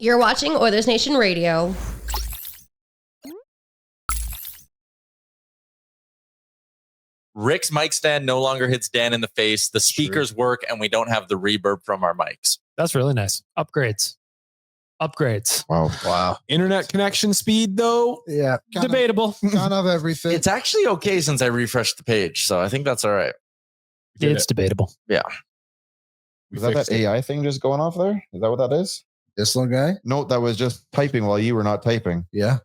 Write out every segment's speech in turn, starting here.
You're watching Oilers Nation Radio. Rick's mic stand no longer hits Dan in the face. The speakers work, and we don't have the reverb from our mics. That's really nice. Upgrades. Wow. Internet connection speed, though? Yeah. Debatable. Kind of everything. It's actually okay since I refreshed the page, so I think that's all right. It's debatable. Yeah. Is that AI thing just going off there? Is that what that is? This little guy? No, that was just typing while you were not typing. Yeah.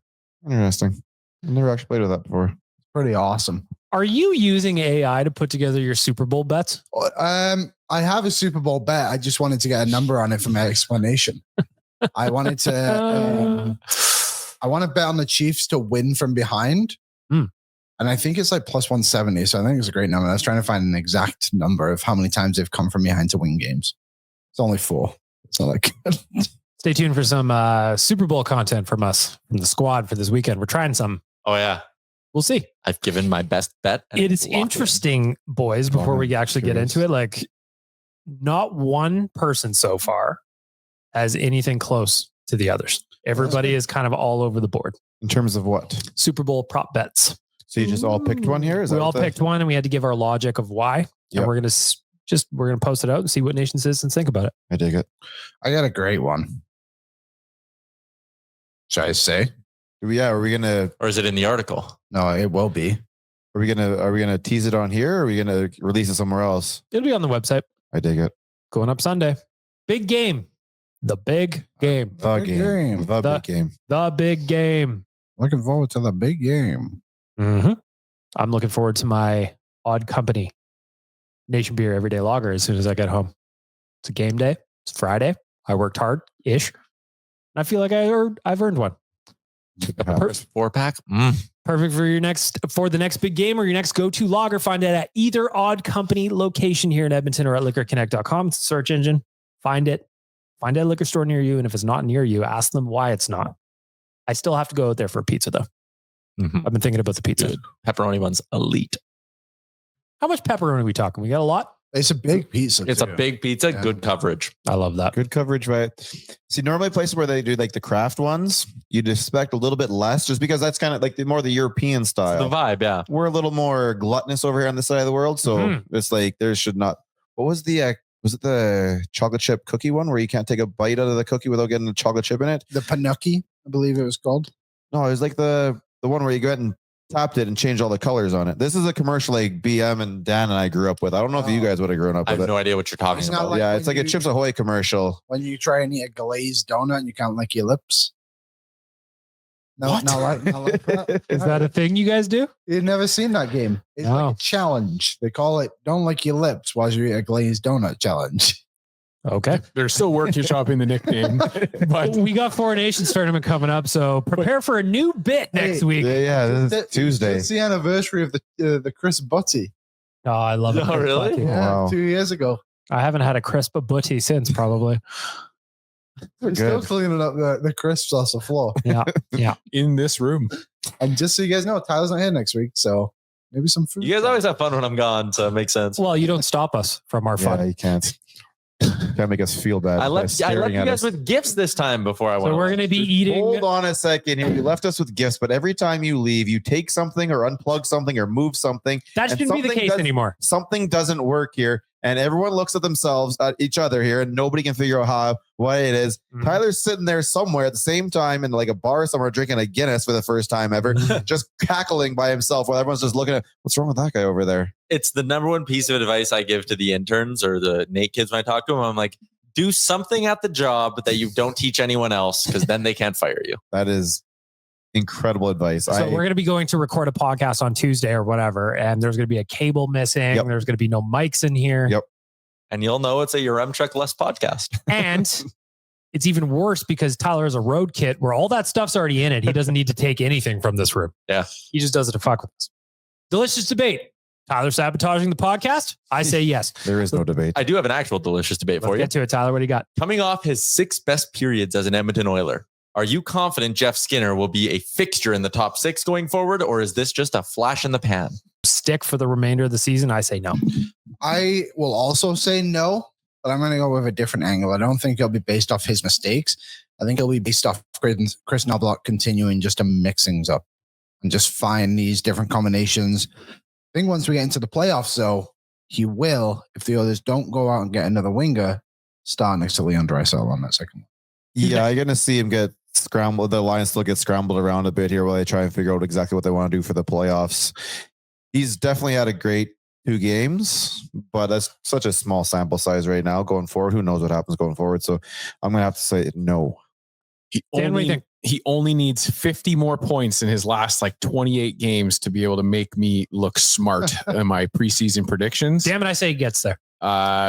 Interesting. I've never actually played with that before. Pretty awesome. Are you using AI to put together your Super Bowl bets? I have a Super Bowl bet. I just wanted to get a number on it for my explanation. I wanted to I want to bet on the Chiefs to win from behind. And I think it's like plus 170. So I think it's a great number. I was trying to find an exact number of how many times they've come from behind to win games. It's only 4. It's not like Stay tuned for some Super Bowl content from us, from the squad for this weekend. We're trying some. Oh, yeah. We'll see. I've given my best bet. It is interesting, boys, before we actually get into it. Like, not one person so far has anything close to the others. Everybody is kind of all over the board. In terms of what? Super Bowl prop bets. So you just all picked one here? We all picked one, and we had to give our logic of why. Yep. And we're gonna post it out and see what Nation Citizens think about it. I dig it. I got a great one. Should I say? Yeah, are we gonna, or is it in the article? No, it will be. Are we gonna tease it on here, or are we gonna release it somewhere else? It'll be on the website. I dig it. Going up Sunday. Big game. The big game. The game. The big game. The big game. Looking forward to the big game. Mm-hmm. I'm looking forward to my Odd Company Nation Beer Everyday Lager as soon as I get home. It's a game day. It's Friday. I worked hard-ish. And I feel like I've earned one. 4-pack. Perfect for the next big game or your next go-to lager. Find it at either Odd Company location here in Edmonton or at liquorconnect.com. It's a search engine. Find it. Find a liquor store near you. And if it's not near you, ask them why it's not. I still have to go out there for a pizza though. Mm-hmm. I've been thinking about the pizza. Dude, pepperoni one's elite. How much pepperoni are we talking? We got a lot? It's a big pizza. It's a big pizza. Yeah. Good coverage. I love that. Good coverage, right? See, normally places where they do like the craft ones, you'd expect a little bit less just because that's kind of like more the European style. It's the vibe, yeah. We're a little more gluttonous over here on this side of the world. So it's like there should not. What was the, was it the chocolate chip cookie one where you can't take a bite out of the cookie without getting a chocolate chip in it? The Panucci, I believe it was called. No, it was like the one where you go ahead and tapped it and changed all the colors on it. This is a commercial like BM and Dan and I grew up with. I don't know if you guys would have grown up with it. I have no idea what you're talking about. Like it's like a Chips Ahoy commercial. When you try and eat a glazed donut and you can't lick your lips. No, what? Not like that. Is that a thing you guys do? You've never seen that game. It's like a challenge. They call it "Don't Lick Your Lips" while you eat a glazed donut challenge. Okay. They're still workshopping the nickname. But we got Four Nations tournament coming up, so prepare for a new bit next week. Yeah, this is Tuesday. It's the anniversary of the Chris Butty. Oh, I love it. Oh, really? Butty. Yeah, 2 years ago. I haven't had a crisp butty since, probably. We're still cleaning up the crisps off the floor. Yeah. In this room. And just so you guys know, Tyler's not here next week, so maybe some food. You guys always have fun when I'm gone, so it makes sense. Well, you don't stop us from our fun. Yeah, you can't. Can't make us feel bad. I left you guys with gifts this time before I went. So we're going to be eating. Hold on a second here. You left us with gifts, but every time you leave, you take something or unplug something or move something. That shouldn't be the case anymore. Something doesn't work here. And everyone looks at themselves, at each other here, and nobody can figure out what it is. Mm-hmm. Tyler's sitting there somewhere at the same time in like a bar somewhere drinking a Guinness for the first time ever, just cackling by himself while everyone's just looking at, what's wrong with that guy over there? It's the number one piece of advice I give to the interns or the Nate kids when I talk to them. I'm like, do something at the job that you don't teach anyone else, because then they can't fire you. That is incredible advice. So we're going to be going to record a podcast on Tuesday or whatever, and there's going to be a cable missing. Yep. There's going to be no mics in here. Yep. And you'll know it's a Yaremchuk Less podcast. And it's even worse because Tyler has a road kit where all that stuff's already in it. He doesn't need to take anything from this room. Yeah. He just does it to fuck with us. Delicious debate. Tyler sabotaging the podcast? I say yes. There is no debate. I do have an actual delicious debate for you. Let's get to it, Tyler. What do you got? Coming off his 6 best periods as an Edmonton Oiler, are you confident Jeff Skinner will be a fixture in the top 6 going forward, or is this just a flash in the pan? Stick for the remainder of the season? I say no. I will also say no, but I'm going to go with a different angle. I don't think it'll be based off his mistakes. I think it'll be based off Kris Knoblauch continuing just to mix things up and just find these different combinations. I think once we get into the playoffs, though, he will, if the others don't go out and get another winger, start next to Leon Draisaitl on that second one. Yeah, I'm going to see him get scrambled. The line still gets scrambled around a bit here while they try and figure out exactly what they want to do for the playoffs. He's definitely had a great 2 games, but that's such a small sample size right now going forward. Who knows what happens going forward? So I'm going to have to say no. He only needs 50 more points in his last 28 games to be able to make me look smart in my preseason predictions. Damn it, I say he gets there.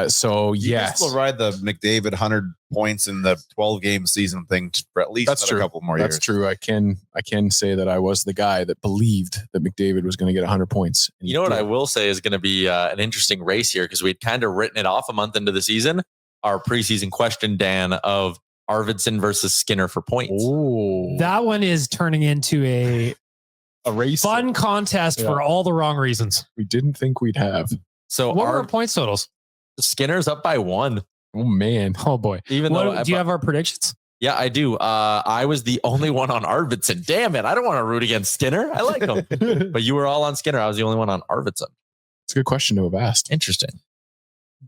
So yes, we'll ride the McDavid 100 points in the 12-game season thing for at least a couple more years. That's true. I can say that I was the guy that believed that McDavid was going to get 100 points. You know what I will say is going to be an interesting race here, because we'd kind of written it off a month into the season. Our preseason question, Dan, of Arvidsson versus Skinner for points. Oh, That one is turning into a race, fun contest for all the wrong reasons. we didn't think we'd have. So What were our points totals? Skinner's up by 1. Oh man. Oh boy. Even though Do you have our predictions? Yeah, I do. I was the only one on Arvidsson. Damn it. I don't want to root against Skinner. I like him. But you were all on Skinner. I was the only one on Arvidsson. It's a good question to have asked. Interesting.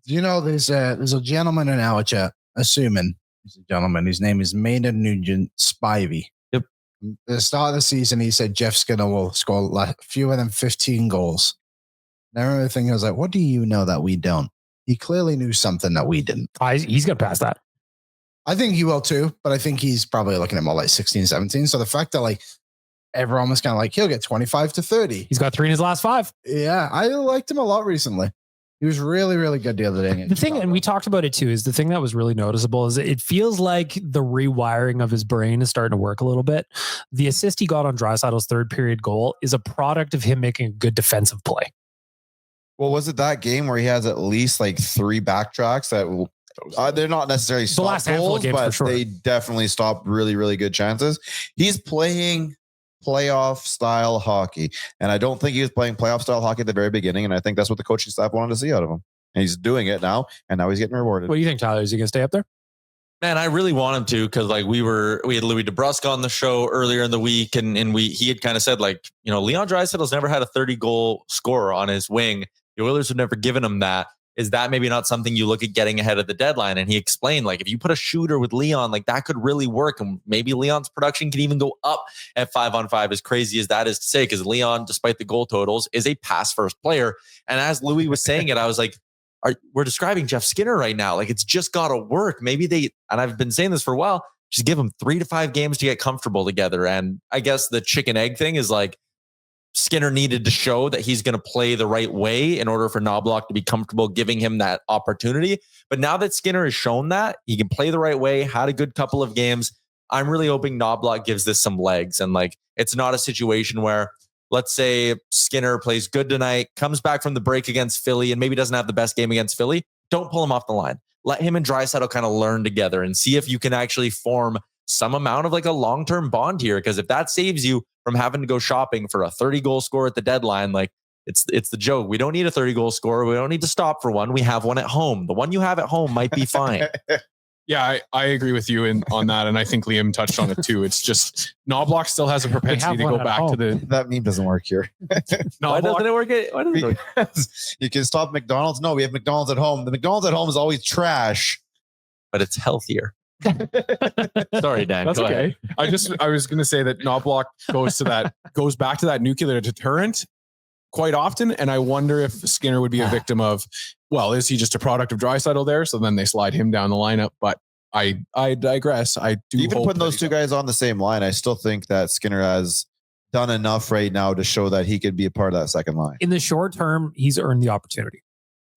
Do you know there's a gentleman in our chat, assuming he's a gentleman, his name is Maynard Nugent Spivey. Yep. At the start of the season, he said Jeff Skinner will score fewer than 15 goals. And I remember thinking, I was like, what do you know that we don't? He clearly knew something that we didn't. He's going to pass that. I think he will too, but I think he's probably looking at more like 16, 17. So the fact that everyone was kind of he'll get 25 to 30. He's got 3 in his last 5. Yeah, I liked him a lot recently. He was really, really good the other day. The thing, and we talked about it too, is the thing that was really noticeable is it feels like the rewiring of his brain is starting to work a little bit. The assist he got on Draisaitl's 3rd period goal is a product of him making a good defensive play. Well, was it that game where he has at least 3 backtracks that they're not necessarily The last stop handful of goals, games, for but sure. they definitely stop really, really good chances. He's playing playoff style hockey, and I don't think he was playing playoff style hockey at the very beginning, and I think that's what the coaching staff wanted to see out of him. And he's doing it now, and now he's getting rewarded. What do you think, Tyler? Is he going to stay up there? Man, I really want him to, because we had Louis DeBrusque on the show earlier in the week, and he had kind of said Leon Draisaitl's never had a 30-goal scorer on his wing. The Oilers have never given him that. Is that maybe not something you look at getting ahead of the deadline? And he explained, if you put a shooter with Leon, that could really work. And maybe Leon's production can even go up at 5-on-5, as crazy as that is to say, because Leon, despite the goal totals, is a pass-first player. And as Louis was saying it, I was like, we're describing Jeff Skinner right now. It's just got to work. Maybe and I've been saying this for a while, just give him 3 to 5 games to get comfortable together. And I guess the chicken egg thing is Skinner needed to show that he's going to play the right way in order for Knoblauch to be comfortable giving him that opportunity. But now that Skinner has shown that he can play the right way, had a good couple of games, I'm really hoping Knoblauch gives this some legs. And it's not a situation where, let's say Skinner plays good tonight, comes back from the break against Philly, and maybe doesn't have the best game against Philly. Don't pull him off the line. Let him and Draisaitl kind of learn together and see if you can actually form some amount of a long-term bond here. Because if that saves you from having to go shopping for a 30-goal score at the deadline, it's the joke. We don't need a 30-goal scorer. We don't need to stop for one. We have one at home. The one you have at home might be fine. Yeah, I agree with you on that. And I think Liam touched on it too. It's just Knoblauch still has a propensity to go back to the... That meme doesn't work here. Why doesn't it work? Why doesn't it work? Because you can stop McDonald's. No, we have McDonald's at home. The McDonald's at home is always trash. But it's healthier. Sorry, Dan. That's go okay. ahead. I was going to say that Knoblauch goes back to that nuclear deterrent quite often. And I wonder if Skinner would be a victim of, is he just a product of Draisaitl there? So then they slide him down the lineup. But I digress. I do Even putting those two guys on the same line, I still think that Skinner has done enough right now to show that he could be a part of that second line. In the short term, he's earned the opportunity.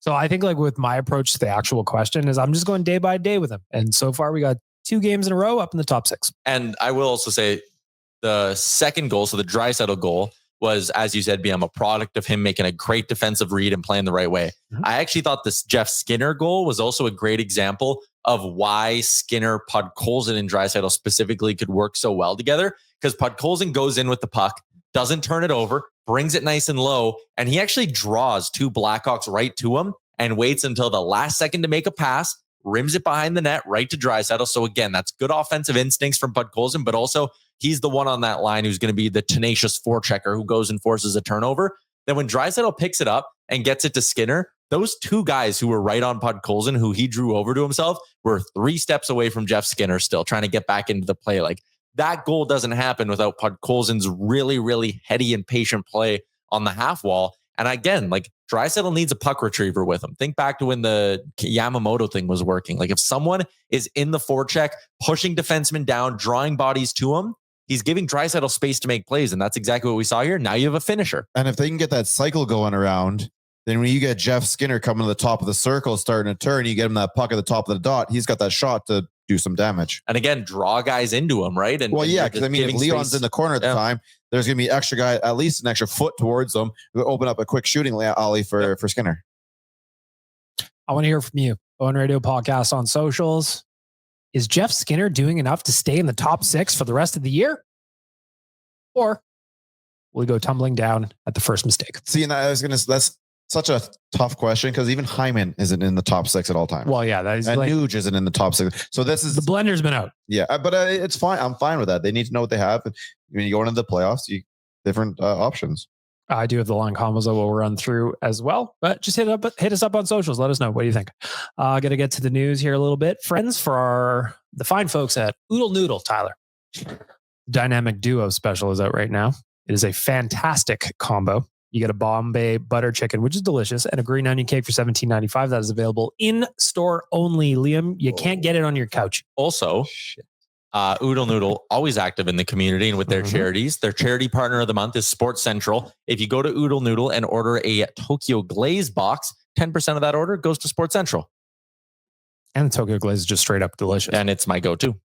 So I think with my approach to the actual question is I'm just going day by day with him. And so far we got 2 games in a row up in the top 6. And I will also say the second goal, so the Draisaitl goal, was, as you said, BM, a product of him making a great defensive read and playing the right way. Mm-hmm. I actually thought this Jeff Skinner goal was also a great example of why Skinner, Podkolzin, and Draisaitl specifically could work so well together. Because Podkolzin goes in with the puck, doesn't turn it over, brings it nice and low, and he actually draws 2 Blackhawks right to him and waits until the last second to make a pass, rims it behind the net, right to Draisaitl. So again, that's good offensive instincts from Podkolzin, but also he's the one on that line who's going to be the tenacious forechecker who goes and forces a turnover. Then when Draisaitl picks it up and gets it to Skinner, those two guys who were right on Podkolzin, who he drew over to himself, were 3 steps away from Jeff Skinner still trying to get back into the play. Like, that goal doesn't happen without Podkolzin's really, really heady and patient play on the half wall. And again, like, Draisaitl needs a puck retriever with him. Think back to when the Yamamoto thing was working. Like, if someone is in the forecheck, pushing defensemen down, drawing bodies to him, he's giving Draisaitl space to make plays. And that's exactly what we saw here. Now you have a finisher. And if they can get that cycle going around, then when you get Jeff Skinner coming to the top of the circle, starting to turn, you get him that puck at the top of the dot, he's got that shot to do some damage. And again, draw guys into him, right? And well, yeah, because I mean, if Leon's in the corner at the time, there's going to be extra guy, at least an extra foot towards them, who open up a quick shooting alley for Skinner. I want to hear from you. ON Radio Podcast on socials. Is Jeff Skinner doing enough to stay in the top 6 for the rest of the year? Or will he go tumbling down at the first mistake? See, and that's such a tough question because even Hyman isn't in the top 6 at all times. Well, yeah, that is and like, Nuge isn't in the top 6. So this is the blender's been out. Yeah, but it's fine. I'm fine with that. They need to know what they have. And when you go into the playoffs, you different options. I do have the line combos that we'll run through as well, but just hit us up on socials. Let us know. What do you think? Got to get to the news here a little bit. Friends, for the fine folks at Oodle Noodle, Tyler. Dynamic Duo special is out right now. It is a fantastic combo. You get a Bombay butter chicken, which is delicious, and a green onion cake for $17.95. That is available in store only. Liam, you can't get it on your couch. Also, Oodle Noodle, always active in the community and with their charities. Their charity partner of the month is Sports Central. If you go to Oodle Noodle and order a Tokyo Glaze box, 10% of that order goes to Sports Central. And the Tokyo Glaze is just straight up delicious. And it's my go-to. Put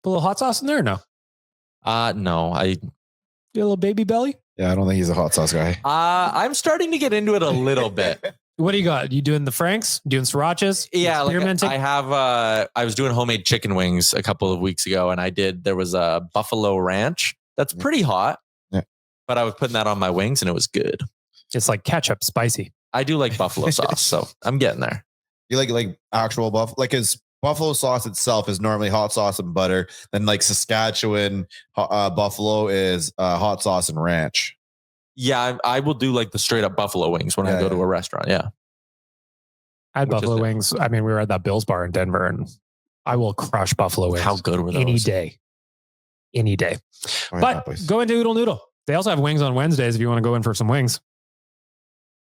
a little hot sauce in there or no? No. Get a little baby belly? Yeah, I don't think he's a hot sauce guy. I'm starting to get into it a little bit. What do you got? You doing the Franks? Doing srirachas? Yeah, experimenting? like I have. I was doing homemade chicken wings a couple of weeks ago, and there was a buffalo ranch that's pretty hot. Yeah. But I was putting that on my wings, and it was good. It's like ketchup, spicy. I do like buffalo sauce, so I'm getting there. You like actual buffalo, like his buffalo sauce itself is normally hot sauce and butter. Then like Saskatchewan buffalo is hot sauce and ranch. Yeah, I will do like the straight up buffalo wings when I go to a restaurant. Yeah. I had buffalo wings. I mean, we were at that Bill's bar in Denver, and I will crush buffalo wings. How good were those? Any day. But go into Oodle Noodle. They also have wings on Wednesdays if you want to go in for some wings.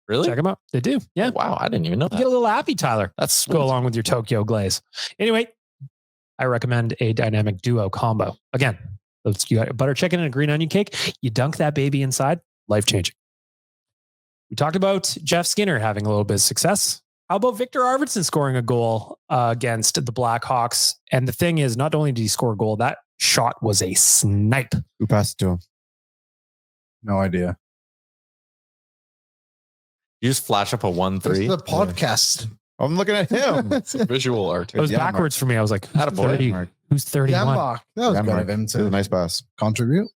Really? Check them out. They do. Yeah. Oh, wow. I didn't even know that. Get a little happy, Tyler. That's sweet. Go along with your Tokyo Glaze. Anyway, I recommend a Dynamic Duo combo. Again, you got a butter chicken and a green onion cake. You dunk that baby inside. Life-changing. We talked about Jeff Skinner having a little bit of success. How about Viktor Arvidsson scoring a goal against the Blackhawks? And the thing is, not only did he score a goal, that shot was a snipe. Who passed it to him? No idea. You just flash up a 1-3. This is a podcast. I'm looking at him. It's a visual art. It was backwards for me. I was like, who's 30? Who's 31? That was good of him to nice pass. contribute.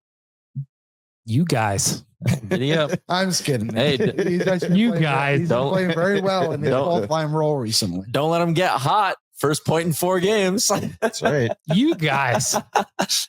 You guys. I'm just kidding. Hey, you guys he's been playing very well in his full-time role recently. Don't let him get hot. First point in 4 games. That's right. You guys.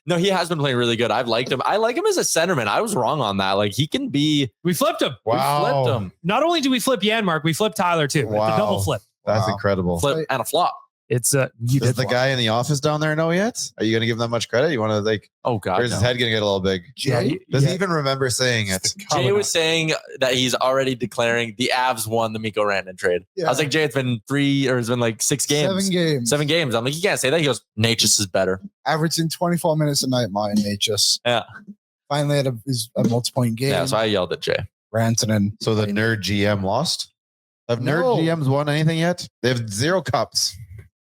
No, he has been playing really good. I've liked him. I like him as a centerman. I was wrong on that. Like, he can be. We flipped him. Wow. We flipped him. Not only do we flip Janmark, we flipped Tyler too. Wow. It's a double flip. That's incredible. Flip and a flop. It's Does the guy in the office down there know yet? Are you going to give them that much credit? You want to like? Oh God, where's his head going to get a little big? Jay? Does he even remember saying it? Jay was saying that he's already declaring the Avs won the Mikko Rantanen trade. Yeah. I was like, Jay, it's been 6 games. 7 games. 7 games. I'm like, you can't say that. He goes, Natchez is better. Averaging 24 minutes a night, my Natchez. Yeah. Finally had a multi-point game. Yeah, so I yelled at Jay. Rantanen. So the nerd GM lost? Have nerd GMs won anything yet? They have 0 cups.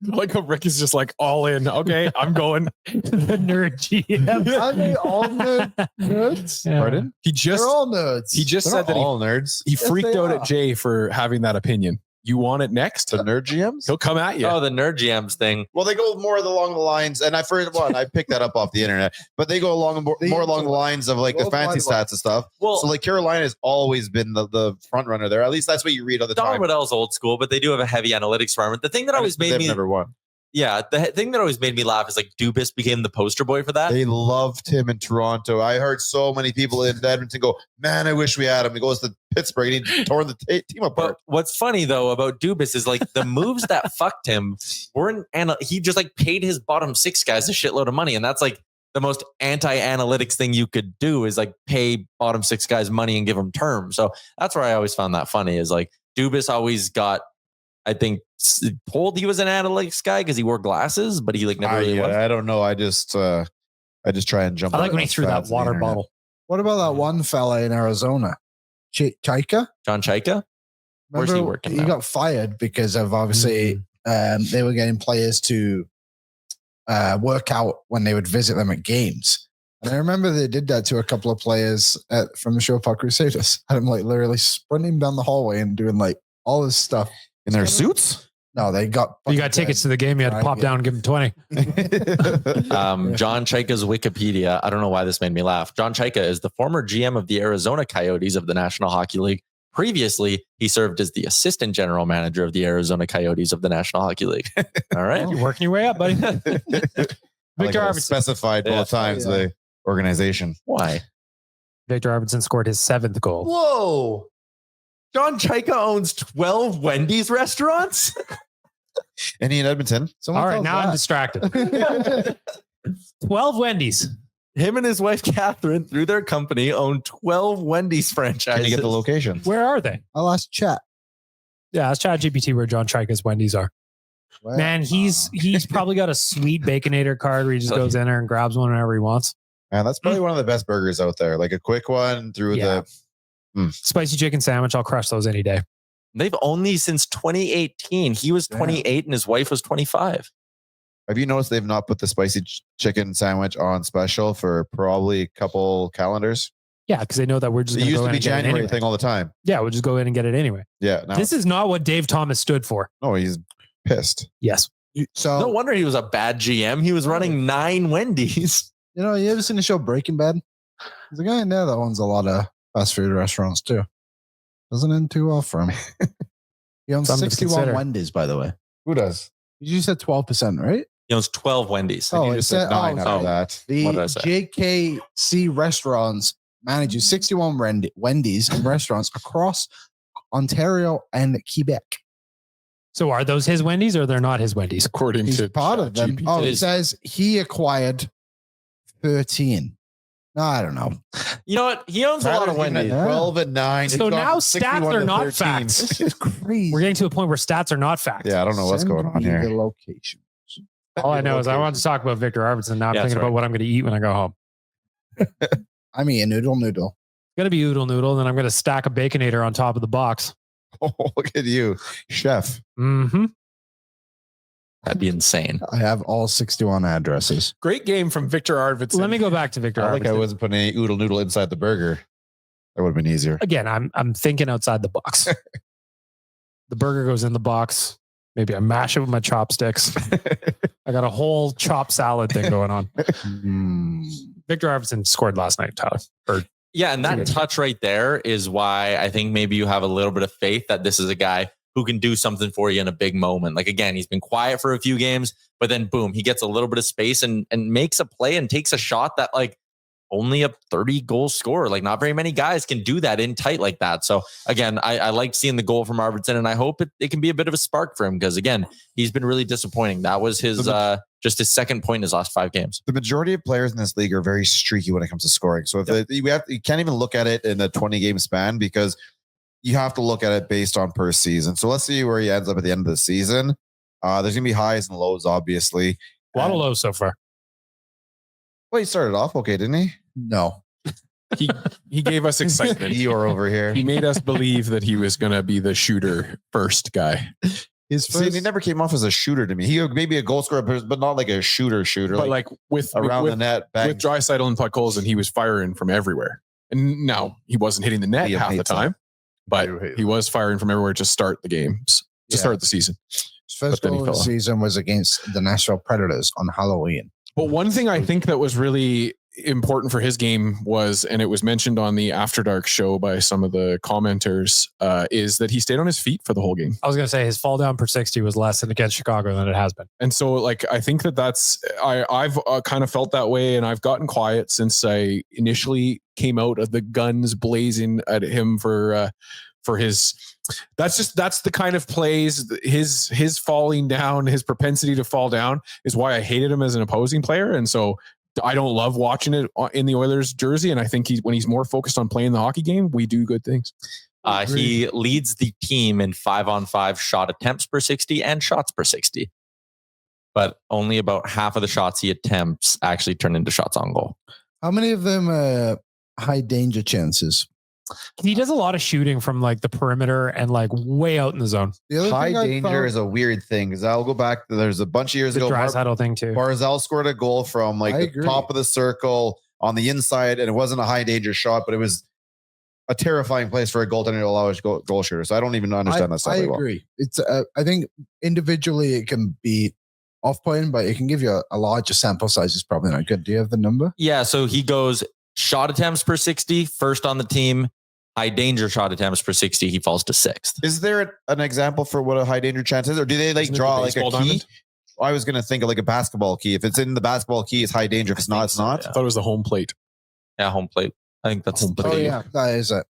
Like Rick is just like all in. Okay, I'm going. The nerd GM. Are they all nerds? Yeah. Pardon? He just They're all nerds. he just They're said not that all nerds. he Yes, freaked they out are. at Jay for having that opinion. you want it next, The nerd GMs? he'll come at you. Oh, the nerd GMs thing. Well, they go more along the lines, and I picked that up off the internet, but they go more along the lines of like the fancy stats and stuff. Well, So like Carolina has always been the front runner there. At least that's what you read all the Don time. Waddell's old school, but they do have a heavy analytics department. The thing that always made They've me never won. Yeah, the thing that always made me laugh is like Dubas became the poster boy for that. They loved him in Toronto. I heard so many people in Edmonton go, "Man, I wish we had him." He goes to Pittsburgh and he tore the team apart. But what's funny though about Dubas is like the moves that fucked him weren't, and he just like paid his bottom six guys a shitload of money, and that's like the most anti-analytics thing you could do is like pay bottom six guys money and give them terms. So that's where I always found that funny is like Dubas always got, I think, told he was an analytics guy because he wore glasses, but he like never really was. I don't know. I just try and jump. I like on when he those threw that fads on the water internet. bottle. What about that one fella in Arizona? Chaika? John Chaika? Where's he Remember, working he now? got fired because of obviously they were getting players to work out when they would visit them at games. And I remember they did that to a couple of players from the Show Puck Crusaders. Had him like literally sprinting down the hallway and doing like all this stuff. In their suits? No, they got. You got tickets to the game. You had to pop down and give him 20. John Chaika's Wikipedia. I don't know why this made me laugh. John Chaika is the former GM of the Arizona Coyotes of the National Hockey League. Previously, he served as the assistant general manager of the Arizona Coyotes of the National Hockey League. All right. You're working your way up, buddy. Victor Arvidsson. specified both times the organization. Why? Viktor Arvidsson scored his 7th goal. Whoa. John Chaika owns 12 Wendy's restaurants? Any in Edmonton? All right, now I'm distracted. 12 Wendy's. Him and his wife, Catherine, through their company, own 12 Wendy's franchises. Can you get the location? Where are they? I'll ask chat. Yeah, ask ChatGPT where John Chaika's Wendy's are. Man, he's probably got a sweet Baconator card where he just goes in there and grabs one whenever he wants. Man, that's probably one of the best burgers out there. Like a quick one through Yeah. Spicy chicken sandwich. I'll crush those any day. They've owned these since 2018. He was 28 and his wife was 25. Have you noticed they've not put the spicy chicken sandwich on special for probably a couple calendars? Yeah, because they know that we're just It going to used go to in be and get it January anyway. thing all the time. Yeah, we'll just go in and get it anyway. Yeah. Now, This is not what Dave Thomas stood for. no, he's pissed. Yes. So No wonder he was a bad GM. He was running 9 Wendy's. you know, you ever seen the show Breaking Bad? There's a guy in there that owns a lot of fast food restaurants too. Doesn't end too well for him. He owns Something to 61 consider. Wendy's, by the way. Who does? You said 12%, right? He owns 12 Wendy's. Oh, You it just said said 9 oh, after that. The What did I say? JKC restaurants manages 61 Wendy's and restaurants across Ontario and Quebec. So are those his Wendy's or they're not his Wendy's? According He's to part of them. GPT. Oh, It it is. says he acquired 13. No, I don't know. You know what? He owns a lot of Wendy's. 12 and 9. So now stats are not facts. This is crazy. We're getting to a point where stats are not facts. Yeah, I don't know what's Send going on me here. The location. All I know is I want to talk about Viktor Arvidsson. Now I'm Yeah, thinking that's about right. what I'm going to eat when I go home. I'm eating noodle. Going to be oodle noodle, and then I'm going to stack a Baconator on top of the box. Oh, look at you, chef. Mm-hmm. That'd be insane. I have all 61 addresses. Great game from Viktor Arvidsson. Let me go back to Viktor I like I Arvidsson. wasn't putting any oodle noodle inside the burger. That would have been easier. Again, I'm thinking outside the box. The burger goes in the box. Maybe I mash it with my chopsticks. I got a whole chop salad thing going on. Viktor Arvidsson scored last night, Tyler. Yeah, and that touch right there is why I think maybe you have a little bit of faith that this is a guy who can do something for you in a big moment. Like, again, he's been quiet for a few games, but then boom, he gets a little bit of space and makes a play and takes a shot that like only a 30 goal scorer. Like not very many guys can do that in tight like that. So again, I like seeing the goal from Arvidsson, and I hope it can be a bit of a spark for him because again, he's been really disappointing. That was his just his second point in his last 5 games. The majority of players in this league are very streaky when it comes to scoring. So if you can't even look at it in a 20 game span because you have to look at it based on per season. So let's see where he ends up at the end of the season. There's going to be highs and lows, obviously. A lot of lows so far. Well, he started off okay, didn't he? No. He gave us excitement. Eeyore over here. He made us believe that he was going to be the shooter first guy. His See, first, he never came off as a shooter to me. He maybe a goal scorer, but not like a shooter. But like with around with, the net, bang. with Draisaitl and Podkolzin, he was firing from everywhere. And no, he wasn't hitting the net Liam half the hates him. time, but Liam hates he was firing from everywhere to start the games. to start the season. His first goal of the season was against the Nashville Predators on Halloween. But one thing I think that was really important for his game was, and it was mentioned on the After Dark show by some of the commenters, is that he stayed on his feet for the whole game. I was going to say his fall down per 60 was less than against Chicago than it has been. And so like, I think I've kind of felt that way, and I've gotten quiet since I initially came out of the guns blazing at him for his, that's the kind of plays, his falling down, his propensity to fall down is why I hated him as an opposing player. And so I don't love watching it in the Oilers jersey. And I think when he's more focused on playing the hockey game, we do good things. He leads the team in 5-on-5 shot attempts per 60 and shots per 60. But only about half of the shots he attempts actually turn into shots on goal. How many of them are high danger chances? He does a lot of shooting from like the perimeter and like way out in the zone. High danger is a weird thing because I'll go back. There's a bunch of years ago. Draisaitl thing too. Barzal scored a goal from like the top of the circle on the inside, and it wasn't a high danger shot, but it was a terrifying place for a goaltender to allow his goal shooter. So I don't even understand that stuff. I agree. It's I think individually it can be off-putting, but it can give you a larger sample size. Is probably not good. Do you have the number? Yeah. So he goes shot attempts per 60, first on the team. High danger shot attempts per 60, he falls to 6th. Is there an example for what a high danger chance is, or do they like draw like a key? Diamond? I was going to think of like a basketball key. If it's in the basketball key, it's high danger. If it's not, it's not. I thought it was the home plate. Yeah, home plate. I think that's home plate. Oh yeah, that is it.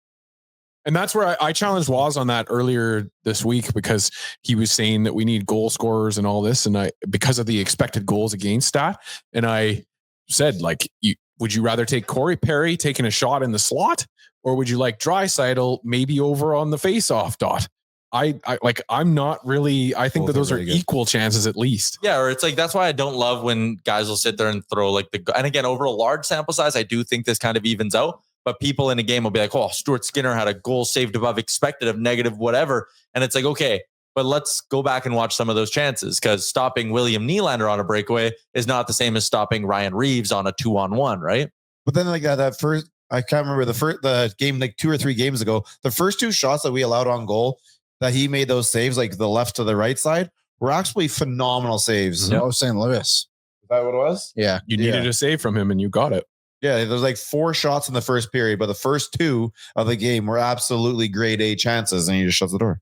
And that's where I challenged Waz on that earlier this week, because he was saying that we need goal scorers and all this, and because of the expected goals against stat, and I said, like, would you rather take Corey Perry taking a shot in the slot, or would you like Draisaitl maybe over on the face-off dot? I'm not really. I think that those are equal chances at least. Yeah, or it's like that's why I don't love when guys will sit there and throw like and again, over a large sample size, I do think this kind of evens out. But people in a game will be like, "Oh, Stuart Skinner had a goal saved above expected of negative whatever," and it's like, okay, but let's go back and watch some of those chances, because stopping William Nylander on a breakaway is not the same as stopping Ryan Reeves on a 2-on-1, right? But then like that first, I can't remember the game like 2 or 3 games ago. The first 2 shots that we allowed on goal that he made those saves, like the left to the right side, were actually phenomenal saves. Oh, St. Louis. Is that what it was? Yeah. You needed a save from him and you got it. Yeah, there's like 4 shots in the first period, but the first 2 of the game were absolutely grade A chances, and he just shuts the door.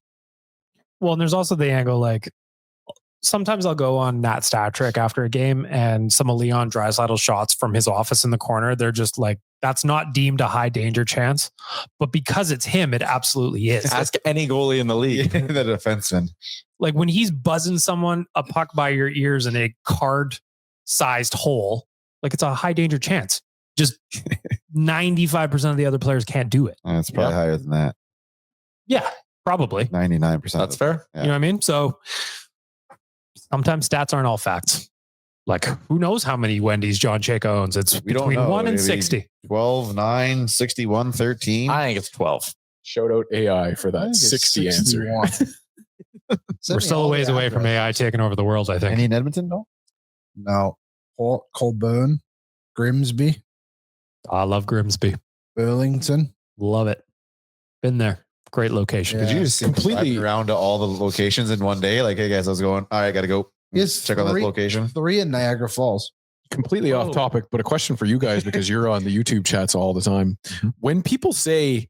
Well, and there's also the angle, like sometimes I'll go on Nat Stat Trick after a game, and some of Leon Draisaitl's shots from his office in the corner, they're just like, that's not deemed a high danger chance, but because it's him, it absolutely is. Ask any goalie in the league. The defenseman. Like when he's buzzing someone a puck by your ears in a card-sized hole, like it's a high danger chance. Just 95% of the other players can't do it. It's probably higher than that. Yeah, probably. 99%. That's fair. Yeah. You know what I mean? So sometimes stats aren't all facts. Like who knows how many Wendy's John Chayka owns? It's between 1 and 60. 12, 9, 61, 13. I think it's 12. Shout out AI for that 60 answer. We're still a ways away from AI taking over the world, I think. Any in Edmonton? No. Colburn, Grimsby, I love Grimsby. Burlington. Love it. Been there. Great location. Did you just completely around to all the locations in one day? Like, hey guys, I was going, all right, I got to go check out this location. 3 in Niagara Falls. Completely off topic, but a question for you guys, because you're on the YouTube chats all the time. When people say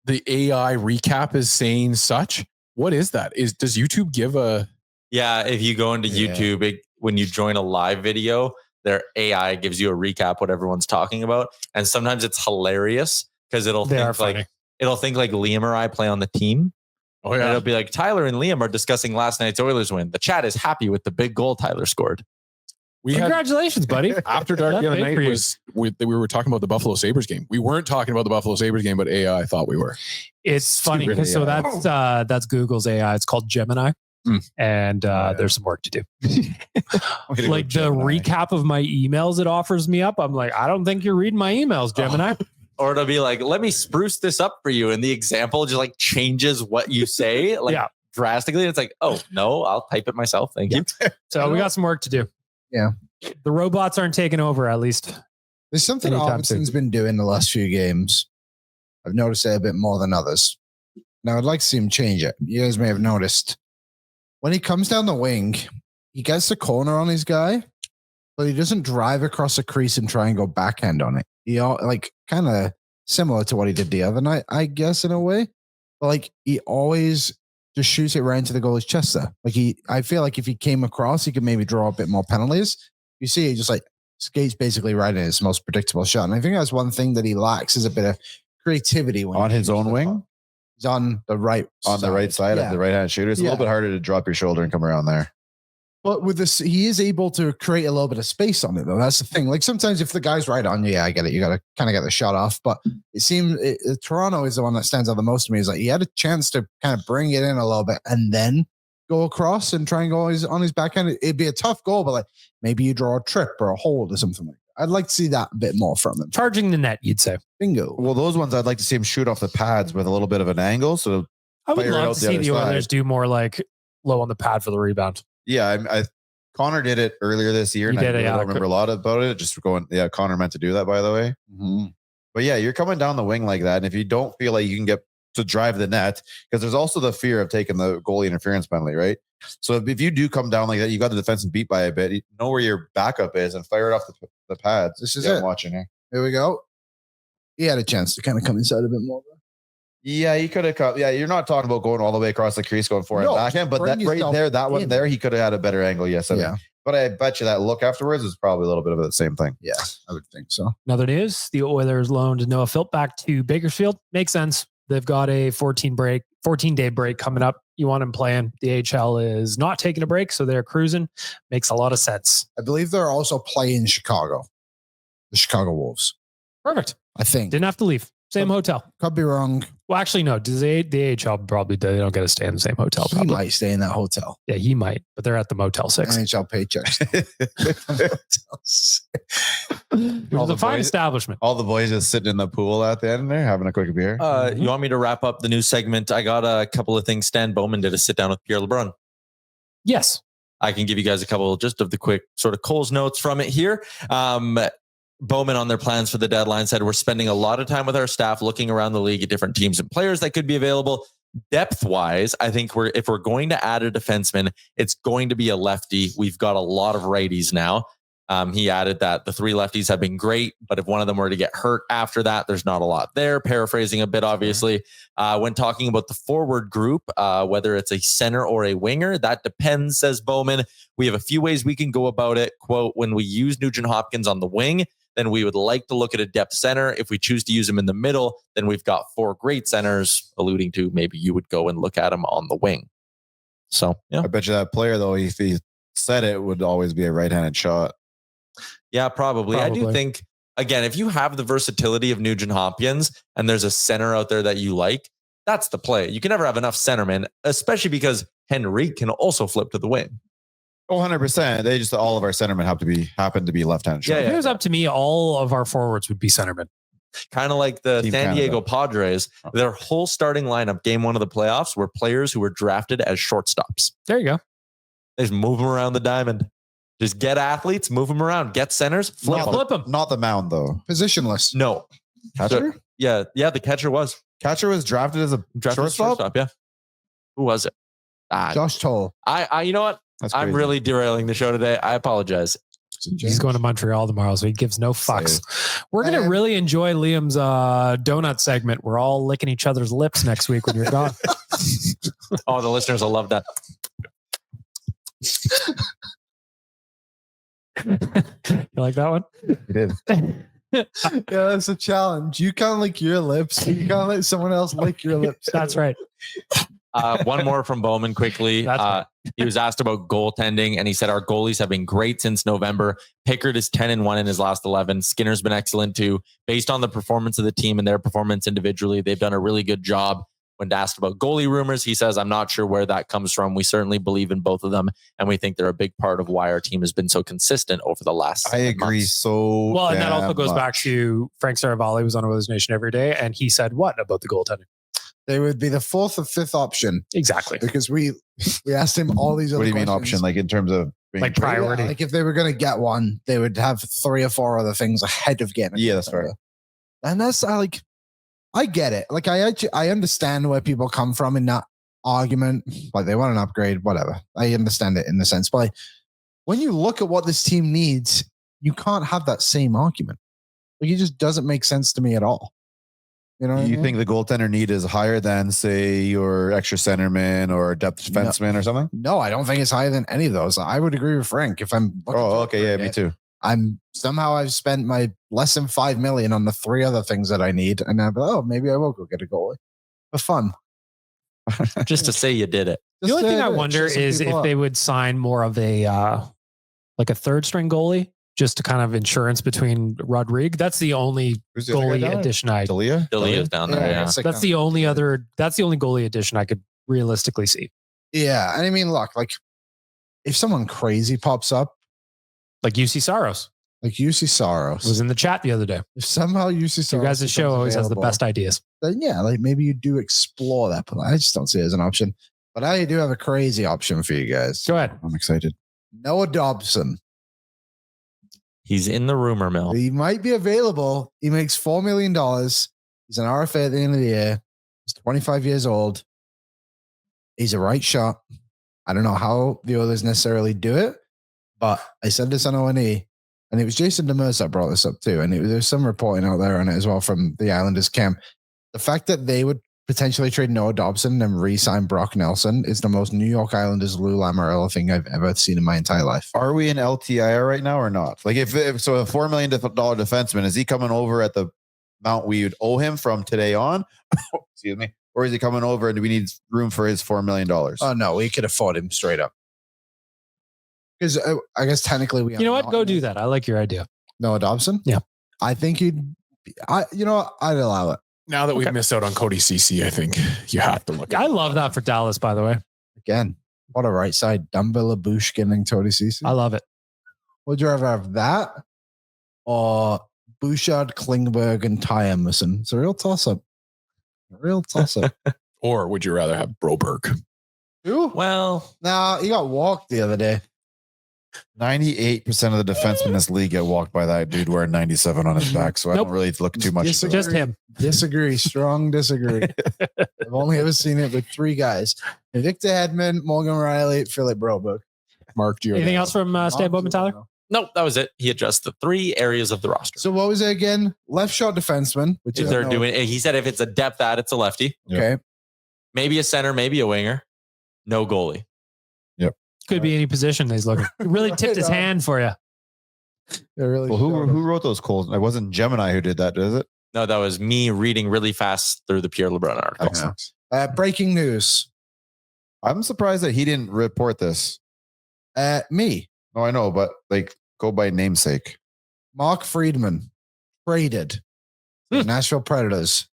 the AI recap is saying such, what is that? Does YouTube give a... Yeah, if you go into YouTube, when you join a live video, their AI gives you a recap what everyone's talking about, and sometimes it's hilarious because it'll think like Liam or I play on the team. Oh yeah, and it'll be like Tyler and Liam are discussing last night's Oilers win. The chat is happy with the big goal Tyler scored. Congratulations, buddy. After dark the other night we were talking about the Buffalo Sabres game. We weren't talking about the Buffalo Sabres game, but AI thought we were. It's funny because so that's Google's AI. It's called Gemini. And there's some work to do. Like the recap of my emails it offers me up, I'm like, I don't think you're reading my emails, Gemini. Or it'll be like, let me spruce this up for you, and the example just like changes what you say drastically. It's like, oh no, I'll type it myself. Thank you. So we got some work to do. Yeah, the robots aren't taking over, at least. There's something Arvidsson's been doing the last few games. I've noticed it a bit more than others. Now I'd like to see him change it. You guys may have noticed when he comes down the wing, he gets the corner on his guy, but he doesn't drive across the crease and try and go backhand on it. He like kind of similar to what he did the other night, I guess, in a way. But like he always just shoots it right into the goalie's chest there. Like I feel like if he came across, he could maybe draw a bit more penalties. You see, he just like skates basically right in his most predictable shot. And I think that's one thing that he lacks is a bit of creativity when on his own wing. He's on the right side of the right-hand shooter. It's a little bit harder to drop your shoulder and come around there. But with this, he is able to create a little bit of space on it, though. That's the thing. Like sometimes if the guy's right on you, yeah, I get it. You got to kind of get the shot off. But it seems Toronto is the one that stands out the most to me. Is like he had a chance to kind of bring it in a little bit and then go across and try and go on his backhand. It'd be a tough goal, but like maybe you draw a trip or a hold or something like that. I'd like to see that a bit more from him. Charging the net, you'd say. Bingo. Well, those ones I'd like to see him shoot off the pads with a little bit of an angle. So I would love to see the Oilers do more like low on the pad for the rebound. Yeah, Connor did it earlier this year, and I don't remember a lot about it. Just going, yeah, Connor meant to do that, by the way. Mm-hmm. But yeah, you're coming down the wing like that, and if you don't feel like you can get to drive the net, because there's also the fear of taking the goalie interference penalty, right? So if you do come down like that, you got the defense beat by a bit. You know where your backup is and fire it off the pads. This is it. I'm watching here. Here we go. He had a chance to kind of come inside a bit more. Yeah, he could have come. Yeah, you're not talking about going all the way across the crease, going forward and backhand, but that right there, that one there, he could have had a better angle. Yes, yeah. But I bet you that look afterwards is probably a little bit of the same thing. Yeah, I would think so. Another news: the Oilers loaned Noah Philp back to Bakersfield. Makes sense. They've got a 14-day break coming up. You want him playing. The AHL is not taking a break, so they're cruising. Makes a lot of sense. I believe they're also playing Chicago, the Chicago Wolves. Perfect. I think didn't have to leave. Same hotel. Could be wrong. Well, actually, no. The AHL probably they don't get to stay in the same hotel. He might stay in that hotel. Yeah, he might, but they're at the Motel 6. NHL paychecks. It was a fine establishment. All the boys just sitting in the pool at the end there, having a quick beer. You want me to wrap up the news segment? I got a couple of things. Stan Bowman did a sit down with Pierre LeBrun. Yes. I can give you guys a couple just of the quick sort of Coles notes from it here. Bowman on their plans for the deadline said, we're spending a lot of time with our staff looking around the league at different teams and players that could be available. Depth wise, I think if we're going to add a defenseman, it's going to be a lefty. We've got a lot of righties now. He added that the 3 lefties have been great, but if one of them were to get hurt after that, there's not a lot there. Paraphrasing a bit, obviously. When talking about the forward group, whether it's a center or a winger, that depends, says Bowman. We have a few ways we can go about it. Quote, when we use Nugent-Hopkins on the wing, then we would like to look at a depth center. If we choose to use him in the middle, then we've got 4 great centers, alluding to maybe you would go and look at him on the wing. So, yeah. I bet you that player, though, if he said it, would always be a right-handed shot. Yeah, probably. I do think, again, if you have the versatility of Nugent-Hopkins and there's a center out there that you like, that's the play. You can never have enough centermen, especially because Henry can also flip to the wing. 100%. They just all of our centermen happen to be left-handed. Yeah, if it was up to me, all of our forwards would be centermen. Kind of like the Team San Diego Canada. Padres. Their whole starting lineup, game 1 of the playoffs, were players who were drafted as shortstops. There you go. They just move them around the diamond. Just get athletes, move them around, get centers, flip them. Not the mound, though. Positionless. No. Catcher? Yeah, the catcher was. Catcher was drafted as a shortstop? Yeah. Who was it? Josh Toll. I you know what? That's I'm crazy. really derailing the show today. I apologize. He's going to Montreal tomorrow, so he gives no fucks. We're going to really enjoy Liam's donut segment. We're all licking each other's lips next week when you're gone. Oh, the listeners will love that. You like that one? He did. Yeah, that's a challenge. You can't lick your lips. You can't let someone else lick your lips. That's right. One more from Bowman quickly. He was asked about goaltending, and he said, our goalies have been great since November. Pickard is 10-1 in his last 11. Skinner's been excellent too. Based on the performance of the team and their performance individually, they've done a really good job. When asked about goalie rumors, he says, I'm not sure where that comes from. We certainly believe in both of them, and we think they're a big part of why our team has been so consistent over the last I agree months. so Well, and that also goes much. back to Frank Saravalli was on Oilers Nation every day, and he said what about the goaltending? They would be the 4th or 5th option Exactly. because we asked him all these other What do you mean questions. option? Like in terms of being Like traded? priority. Yeah, like if they were going to get one, they would have 3 or 4 other things ahead of getting. Yeah, that's fair. And that's I get it. Like I understand where people come from in that argument. Like they want an upgrade, whatever. I understand it in the sense. But like, when you look at what this team needs, you can't have that same argument. Like it just doesn't make sense to me at all. You know, You think the goaltender need is higher than, say, your extra centerman or depth defenseman or something? No, I don't think it's higher than any of those. I would agree with Frank. If I'm Me too. I've spent my less than $5 million on the 3 other things that I need, and maybe I will go get a goalie for fun. Just to say you did it. The only thing I wonder is if they would sign more of a like a third string goalie, just to kind of insurance between Rodrigue. That's the only goalie addition Delia's down there. Yeah. That's the only goalie addition I could realistically see. Yeah. And I mean, look, like if someone crazy pops up, like UC Saros. Was in the chat the other day. If somehow UC Saros, you guys' show always has the best ideas. Then yeah, like maybe you do explore that, but I just don't see it as an option. But I do have a crazy option for you guys. Go ahead. I'm excited. Noah Dobson. He's in the rumor mill. He might be available. He makes $4 million. He's an RFA at the end of the year. He's 25 years old. He's a right shot. I don't know how the Oilers necessarily do it, but I said this on O&E, and it was Jason Demers that brought this up too. And there's some reporting out there on it as well from the Islanders camp. The fact that they would potentially trade Noah Dobson and re-sign Brock Nelson is the most New York Islanders Lou Lamoriello thing I've ever seen in my entire life. Are we in LTIR right now or not? Like if so, a $4 million defenseman, is he coming over at the amount we would owe him from today on? Excuse me. Or is he coming over and do we need room for his $4 million? Oh no, we could afford him straight up. Because I guess technically we. You know what? Go do that. I like your idea. Noah Dobson. Yeah, I think I'd allow it. Now that we've missed out on Cody CC, I think you have to look at I love that for Dallas, by the way. Again, what a right side. Dumba Labushkin and Cody Ceci. I love it. Would you rather have that or Bouchard, Klingberg, and Ty Emerson? It's a real toss-up. Or would you rather have Broberg? Who? Well, no, he got walked the other day. 98% of the defensemen in this league get walked by that dude wearing 97 on his back. So I don't really look too much. Just him. Disagree. Strong disagree. I've only ever seen it with 3 guys. Victor Hedman, Morgan Riley, Philip Broberg. Mark Giordano. Anything else from Stan Bowman, Tyler? nope, that was it. He addressed the 3 areas of the roster. So what was it again? Left shot defenseman. Which If they're doing, he said if it's a depth at, it's a lefty. Okay. Maybe a center, maybe a winger. No goalie. Could be any position he's looking. He really tipped his hand for you. Really Well, who wrote those calls? It wasn't Gemini who did that, is it? No, that was me reading really fast through the Pierre LeBrun article. Excellent. Breaking news. I'm surprised that he didn't report this. Me. No, I know, but like go by namesake. Mark Friedman traded the Nashville Predators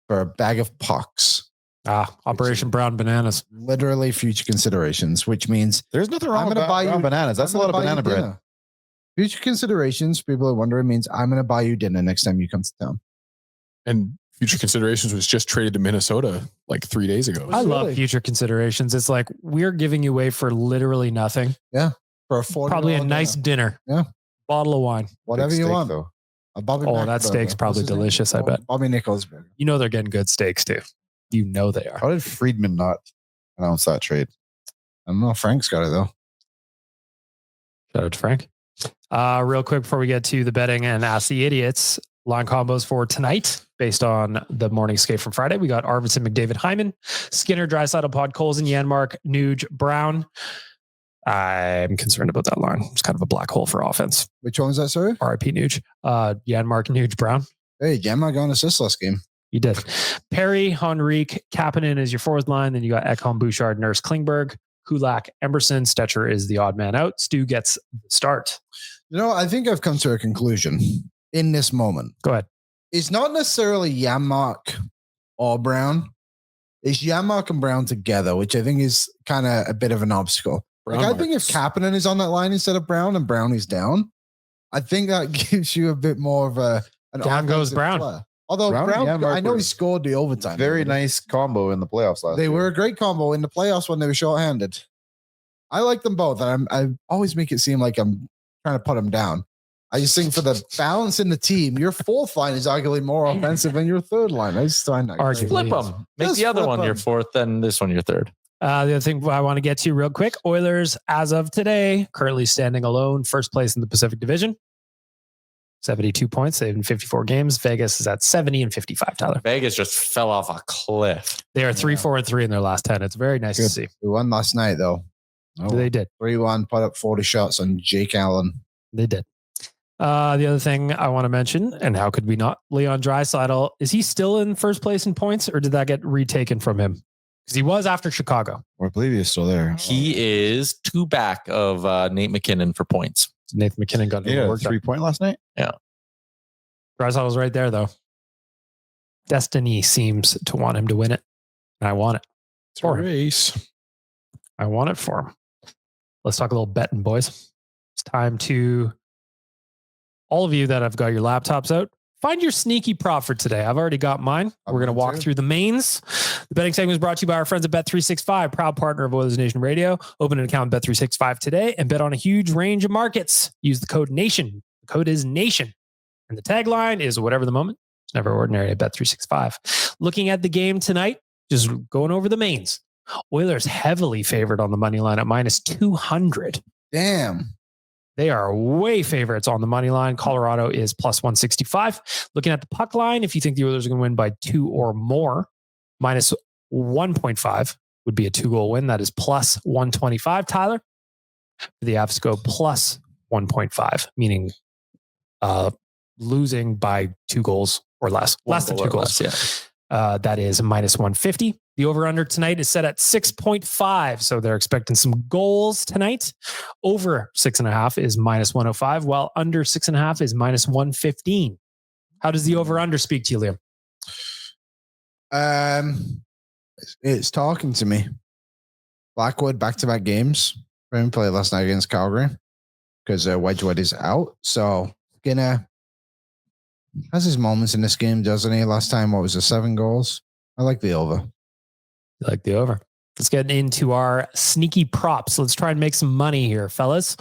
for a bag of pucks. Operation Brown Bananas. Literally future considerations, which means There's nothing wrong with buy bananas. That's a lot of banana bread. Future considerations, people are wondering, means I'm going to buy you dinner next time you come to town. And future considerations was just traded to Minnesota like 3 days ago. I love future considerations. It's like we're giving you away for literally nothing. Yeah. For a $40 probably a nice dinner. Yeah. Bottle of wine. Whatever Big you steak, want. though. That steak's probably delicious, I bet. Bobby Nichols burger. You know they're getting good steaks too. You know they are. How did Friedman not announce that trade? I don't know. Frank's got it though. Shout out to Frank. Real quick before we get to the betting and Ask the Idiots, line combos for tonight based on the morning skate from Friday. We got Arvidsson, McDavid, Hyman, Skinner, Draisaitl, Podkolzin, Janmark, Nuge, Brown. I'm concerned about that line. It's kind of a black hole for offense. Which one was that, sorry? RIP Nuge. Janmark, Nuge, Brown. Hey, Janmark got an assist last game. You did. Perry, Henrique, Kapanen is your fourth line. Then you got Ekholm, Bouchard, Nurse, Klingberg, Kulak, Emerson. Stetcher is the odd man out. Stu gets the start. You know, I think I've come to a conclusion in this moment. Go ahead. It's not necessarily Janmark or Brown. It's Janmark and Brown together, which I think is kind of a bit of an obstacle. I think if Kapanen is on that line instead of Brown and Brown is down, I think that gives you a bit more of an down goes Brown. Player. Although Brown I know he scored the overtime. Very nice combo in the playoffs last They year. were a great combo in the playoffs when they were shorthanded. I like them both. And I always make it seem like I'm trying to put them down. I just think for the balance in the team, your fourth line is arguably more offensive than your third line. I just find that Arguably. Flip them. Make Just the other flip one your 'em. fourth, and this one your third. The other thing I want to get to real quick, Oilers, as of today, currently standing alone, first place in the Pacific Division. 72 points. They've in 54 games. Vegas is at 70 and 55, Tyler. Vegas just fell off a cliff. They are 3-4-3 in their last 10. It's very nice to see. We won last night, though. They did. 3-1, put up 40 shots on Jake Allen. They did. The other thing I want to mention, and how could we not? Leon Draisaitl, is he still in first place in points, or did that get retaken from him? Because he was after Chicago. I believe he's still there. He is 2 back of Nate McKinnon for points. Nathan McKinnon got Yeah, worked 3-point last night. Draisaitl's right there, though. Destiny seems to want him to win it. And I want it. It's a For him. race. I want it for him. Let's talk a little betting, boys. It's time to all of you that have got your laptops out. Find your sneaky prop for today. I've already got mine. We're going to walk through the mains. The betting segment is brought to you by our friends at Bet365, proud partner of Oilersnation Radio. Open an account at Bet365 today and bet on a huge range of markets. Use the code NATION. The code is NATION. And the tagline is whatever the moment. It's never ordinary at Bet365. Looking at the game tonight, just going over the mains. Oilers heavily favored on the money line at minus 200. Damn. They are way favorites on the money line. Colorado is plus 165. Looking at the puck line, if you think the Oilers are going to win by 2 or more, minus 1.5 would be a 2-goal win. That is plus 125, Tyler. For the Avs go plus 1.5, meaning losing by 2 goals or less. Less than 2 goals. That is minus 150. The over-under tonight is set at 6.5. So they're expecting some goals tonight. Over 6.5 is minus 105, while under 6.5 is minus 115. How does the over-under speak to you, Liam? It's talking to me. Blackwood back-to-back games. Didn't play last night against Calgary because Wedgwood is out. So Skinner has his moments in this game, doesn't he? Last time, what was it, 7 goals? I like the over. You like the over. Let's get into our sneaky props. Let's try and make some money here, fellas.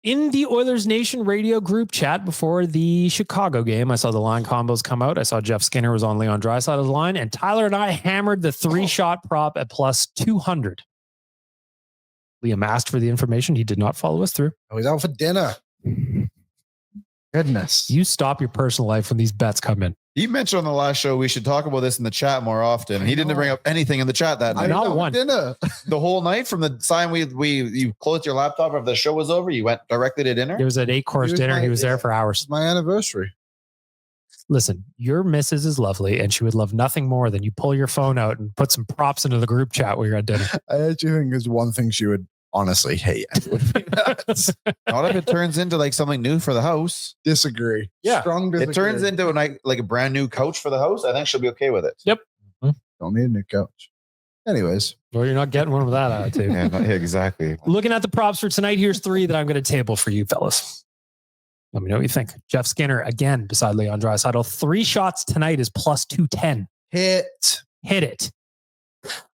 In the Oilers Nation radio group chat before the Chicago game, I saw the line combos come out. I saw Jeff Skinner was on Leon Draisaitl's line, and Tyler and I hammered the 3-shot prop at plus 200. Liam asked for the information. He did not follow us through. I was out for dinner. Goodness. You stop your personal life when these bets come in. He mentioned on the last show we should talk about this in the chat more often. He didn't bring up anything in the chat that night. Not one. Dinner. The whole night from the time you closed your laptop after the show was over, you went directly to dinner. It was an 8-course dinner. He was there for hours. It's my anniversary. Listen, your missus is lovely, and she would love nothing more than you pull your phone out and put some props into the group chat while you're at dinner. I actually think there's one thing she would honestly hate. Not if it turns into like something new for the house. Disagree. Yeah. Strong disagree. It turns into like a brand new couch for the house. I think she'll be okay with it. Yep. Don't need a new couch. Anyways. Well, you're not getting one with that attitude. Yeah, exactly. Looking at the props for tonight, here's 3 that I'm going to table for you, fellas. Let me know what you think. Jeff Skinner, again, beside Leon Draisaitl. 3 shots tonight is plus 210. Hit it.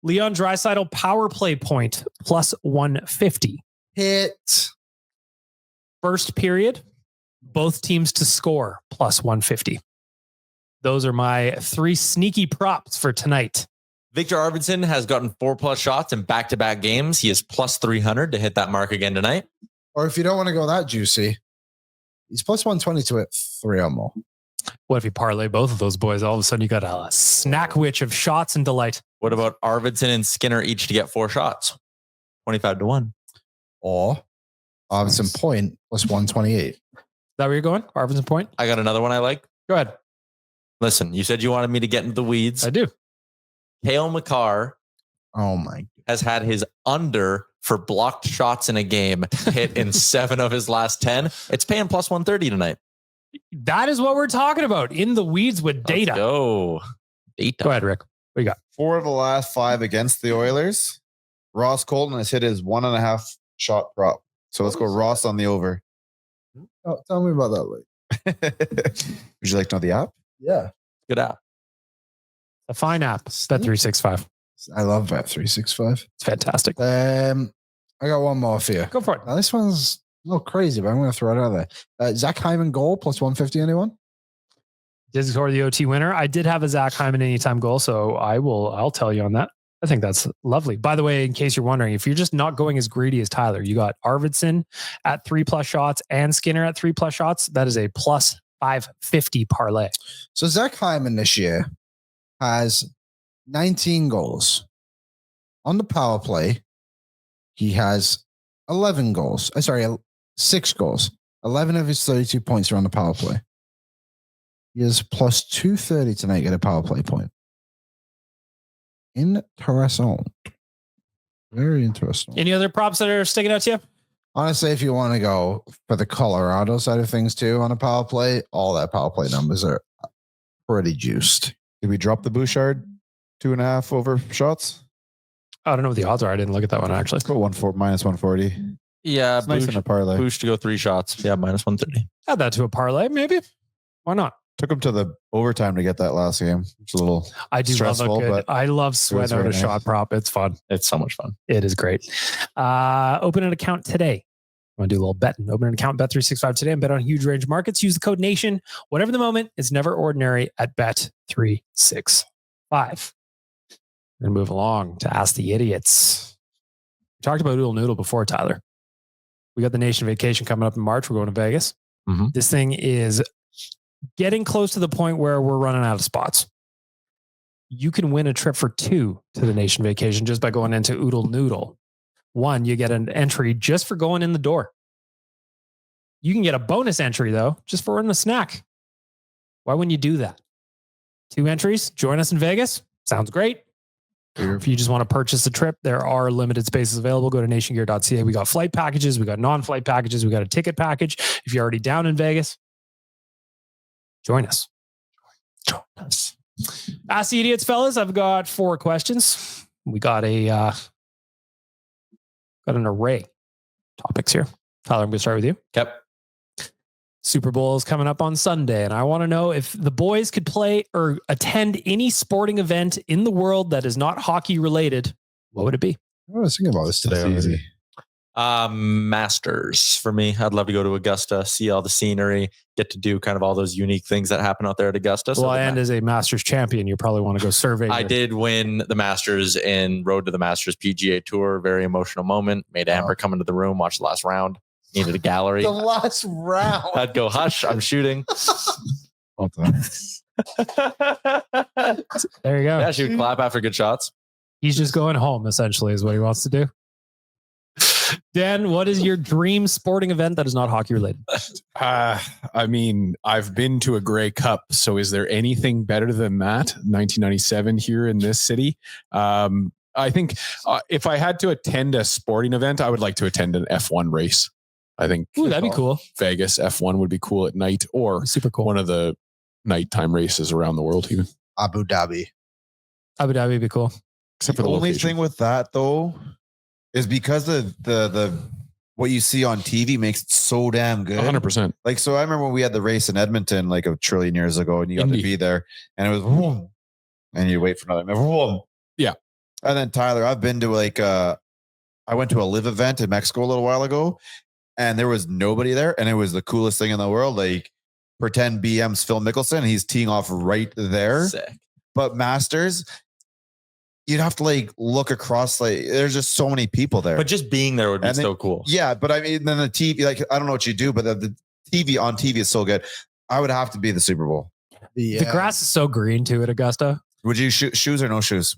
Leon Draisaitl power play point plus 150. Hit. First period, both teams to score plus 150. Those are my 3 sneaky props for tonight. Viktor Arvidsson has gotten 4+ shots in back-to-back games. He is plus 300 to hit that mark again tonight. Or if you don't want to go that juicy, he's plus 120 to hit 3 or more. What if you parlay both of those boys? All of a sudden you got a snack witch of shots and delight. What about Arvidsson and Skinner each to get 4 shots? 25-1. Or Arvidsson point plus 128. Is that where you're going? Arvidsson point? I got another one I like. Go ahead. Listen, you said you wanted me to get into the weeds. I do. Cale Makar Oh my. has had his under for blocked shots in a game hit in 7 of his last 10. It's paying plus 130 tonight. That is what we're talking about. In the weeds with data. Let's go. Data. Go ahead, Rick. What you got? 4 of the last 5 against the Oilers. Ross Colton has hit his 1.5 shot prop. So let's go Ross on the over. Oh, tell me about that later. Would you like to know the app? Yeah. Good app. A fine app. Bet365. I love Bet365. It's fantastic. I got one more for you. Go for it. Now this one's Oh, crazy, but I'm going to throw it out there. Zach Hyman goal plus 150, anyone? Did score the OT winner. I did have a Zach Hyman anytime goal, so I'll tell you on that. I think that's lovely. By the way, in case you're wondering, if you're just not going as greedy as Tyler, you got Arvidsson at 3+ shots and Skinner at 3+ shots. That is a plus 550 parlay. So Zach Hyman this year has 19 goals. On the power play, he has 11 goals. 6 goals. 11 of his 32 points are on the power play. He is plus 230 tonight, get a power play point. Interesting. Very interesting. Any other props that are sticking out to you? Honestly, if you want to go for the Colorado side of things too on a power play, all that power play numbers are pretty juiced. Did we drop the Bouchard 2.5 over shots? I don't know what the odds are. I didn't look at that one actually. Let's go minus 140. Yeah, It's nice in a parlay. Boosh to go 3 shots. Yeah, minus 130. Add that to a parlay, maybe. Why not? Took him to the overtime to get that last game. It's a little I do love a stressful, good. but I love sweat out very a nice. shot prop. It's fun. It's so much fun. It is great. Open an account today. Want to do a little betting? Open an account, Bet365 today, and bet on huge range of markets. Use the code NATION. Whatever the moment, it's never ordinary at Bet365. We're gonna move along to Ask the Idiots. We talked about Oodle Noodle before, Tyler. We got the Nation vacation coming up in March. We're going to Vegas. Mm-hmm. This thing is getting close to the point where we're running out of spots. You can win a trip for 2 to the Nation vacation just by going into Oodle Noodle. 1, you get an entry just for going in the door. You can get a bonus entry though, just for ordering a snack. Why wouldn't you do that? 2 entries, join us in Vegas. Sounds great. If you just want to purchase a trip, there are limited spaces available. Go to nationgear.ca. We got flight packages. We got non-flight packages. We got a ticket package. If you're already down in Vegas, join us. Join us. Ask the Idiots, fellas. I've got 4 questions. We got an array of topics here. Tyler, I'm going to start with you. Yep. Super Bowl is coming up on Sunday, and I want to know if the boys could play or attend any sporting event in the world that is not hockey related, what would it be? I was thinking about this today That's already. Masters for me. I'd love to go to Augusta, see all the scenery, get to do kind of all those unique things that happen out there at Augusta. Well, and as a Masters champion, you probably want to go survey. I did win the Masters in Road to the Masters PGA Tour. Very emotional moment. Made Amber come into the room, watch the last round. Needed a gallery. The last round. I'd go, hush, I'm shooting. There you go. Yeah, she would clap after good shots. He's just going home, essentially, is what he wants to do. Dan, what is your dream sporting event that is not hockey related? I mean, I've been to a Grey Cup, so is there anything better than that? 1997 here in this city. I think if I had to attend a sporting event, I would like to attend an F1 race. I think Ooh, that'd be cool. Vegas F1 would be cool at night, or Super cool. one of the nighttime races around the world, even. Abu Dhabi. Abu Dhabi would be cool. Except for The the only location. thing with that though is because the what you see on TV makes it so damn good. 100%. Like, so I remember when we had the race in Edmonton like a trillion years ago, and you got Indy. to be there, and it was vroom, and you wait for another vroom. Yeah. And then Tyler, I've been to like I went to a live event in Mexico a little while ago, and there was nobody there, and it was the coolest thing in the world. Like, pretend BM's Phil Mickelson, and he's teeing off right there. Sick. But Masters, you'd have to like look across, like there's just so many people there. But just being there would be And then- so cool. Yeah, but I mean, then the TV, like, I don't know what you do, but the TV on TV is so good. I would have to be the Super Bowl. Yeah. The grass is so green too at Augusta. Would you shoes or no shoes?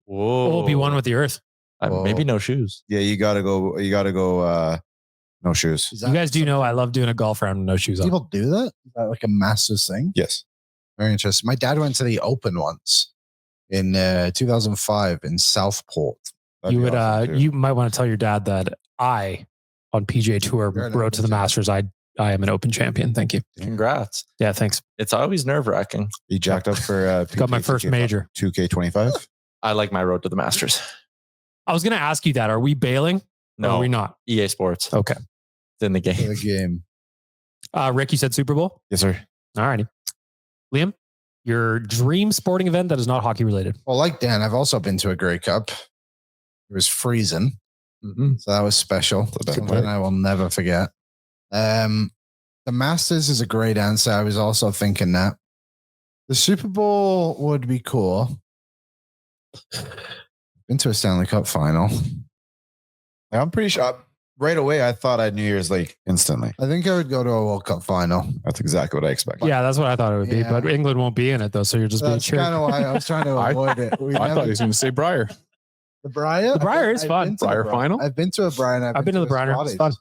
Whoa. We'll be one with the earth. Maybe no shoes. Yeah, you gotta go. No shoes. Is You guys do know I love doing a golf round with no shoes on. people do that? Is that like a Masters thing? Yes. Very interesting. My dad went to the Open once in 2005 in Southport. That'd You be would awesome, too. you might want to tell your dad that I on PGA Tour You're an Road to the Open Masters. I am an Open champion. Thank you. Congrats. Yeah, thanks. It's always nerve wracking. You jacked up for Got my first major. 2K25. I like my Road to the Masters. I was going to ask you that. Are we bailing? Or No, are we not? EA Sports. Okay. It's in the game. The game. Rick, you said Super Bowl? Yes, sir. All righty. Liam, your dream sporting event that is not hockey related. Well, like Dan, I've also been to a Grey Cup. It was freezing. So that was special. Something I will never forget. The Masters is a great answer. I was also thinking that. The Super Bowl would be cool. Been to a Stanley Cup final. I'm pretty sure right away I thought I knew Year's like instantly. I think I would go to a World Cup final. That's exactly what I expected. Yeah, that's what I thought it would be. But England won't be in it though, so you're just being That's cheered. kind of why I was trying to avoid it. I thought he was going to say Briar. The Briar? The Briar is fun. Briar final? I've been to a Briar. I've been to the Briar. It's fun.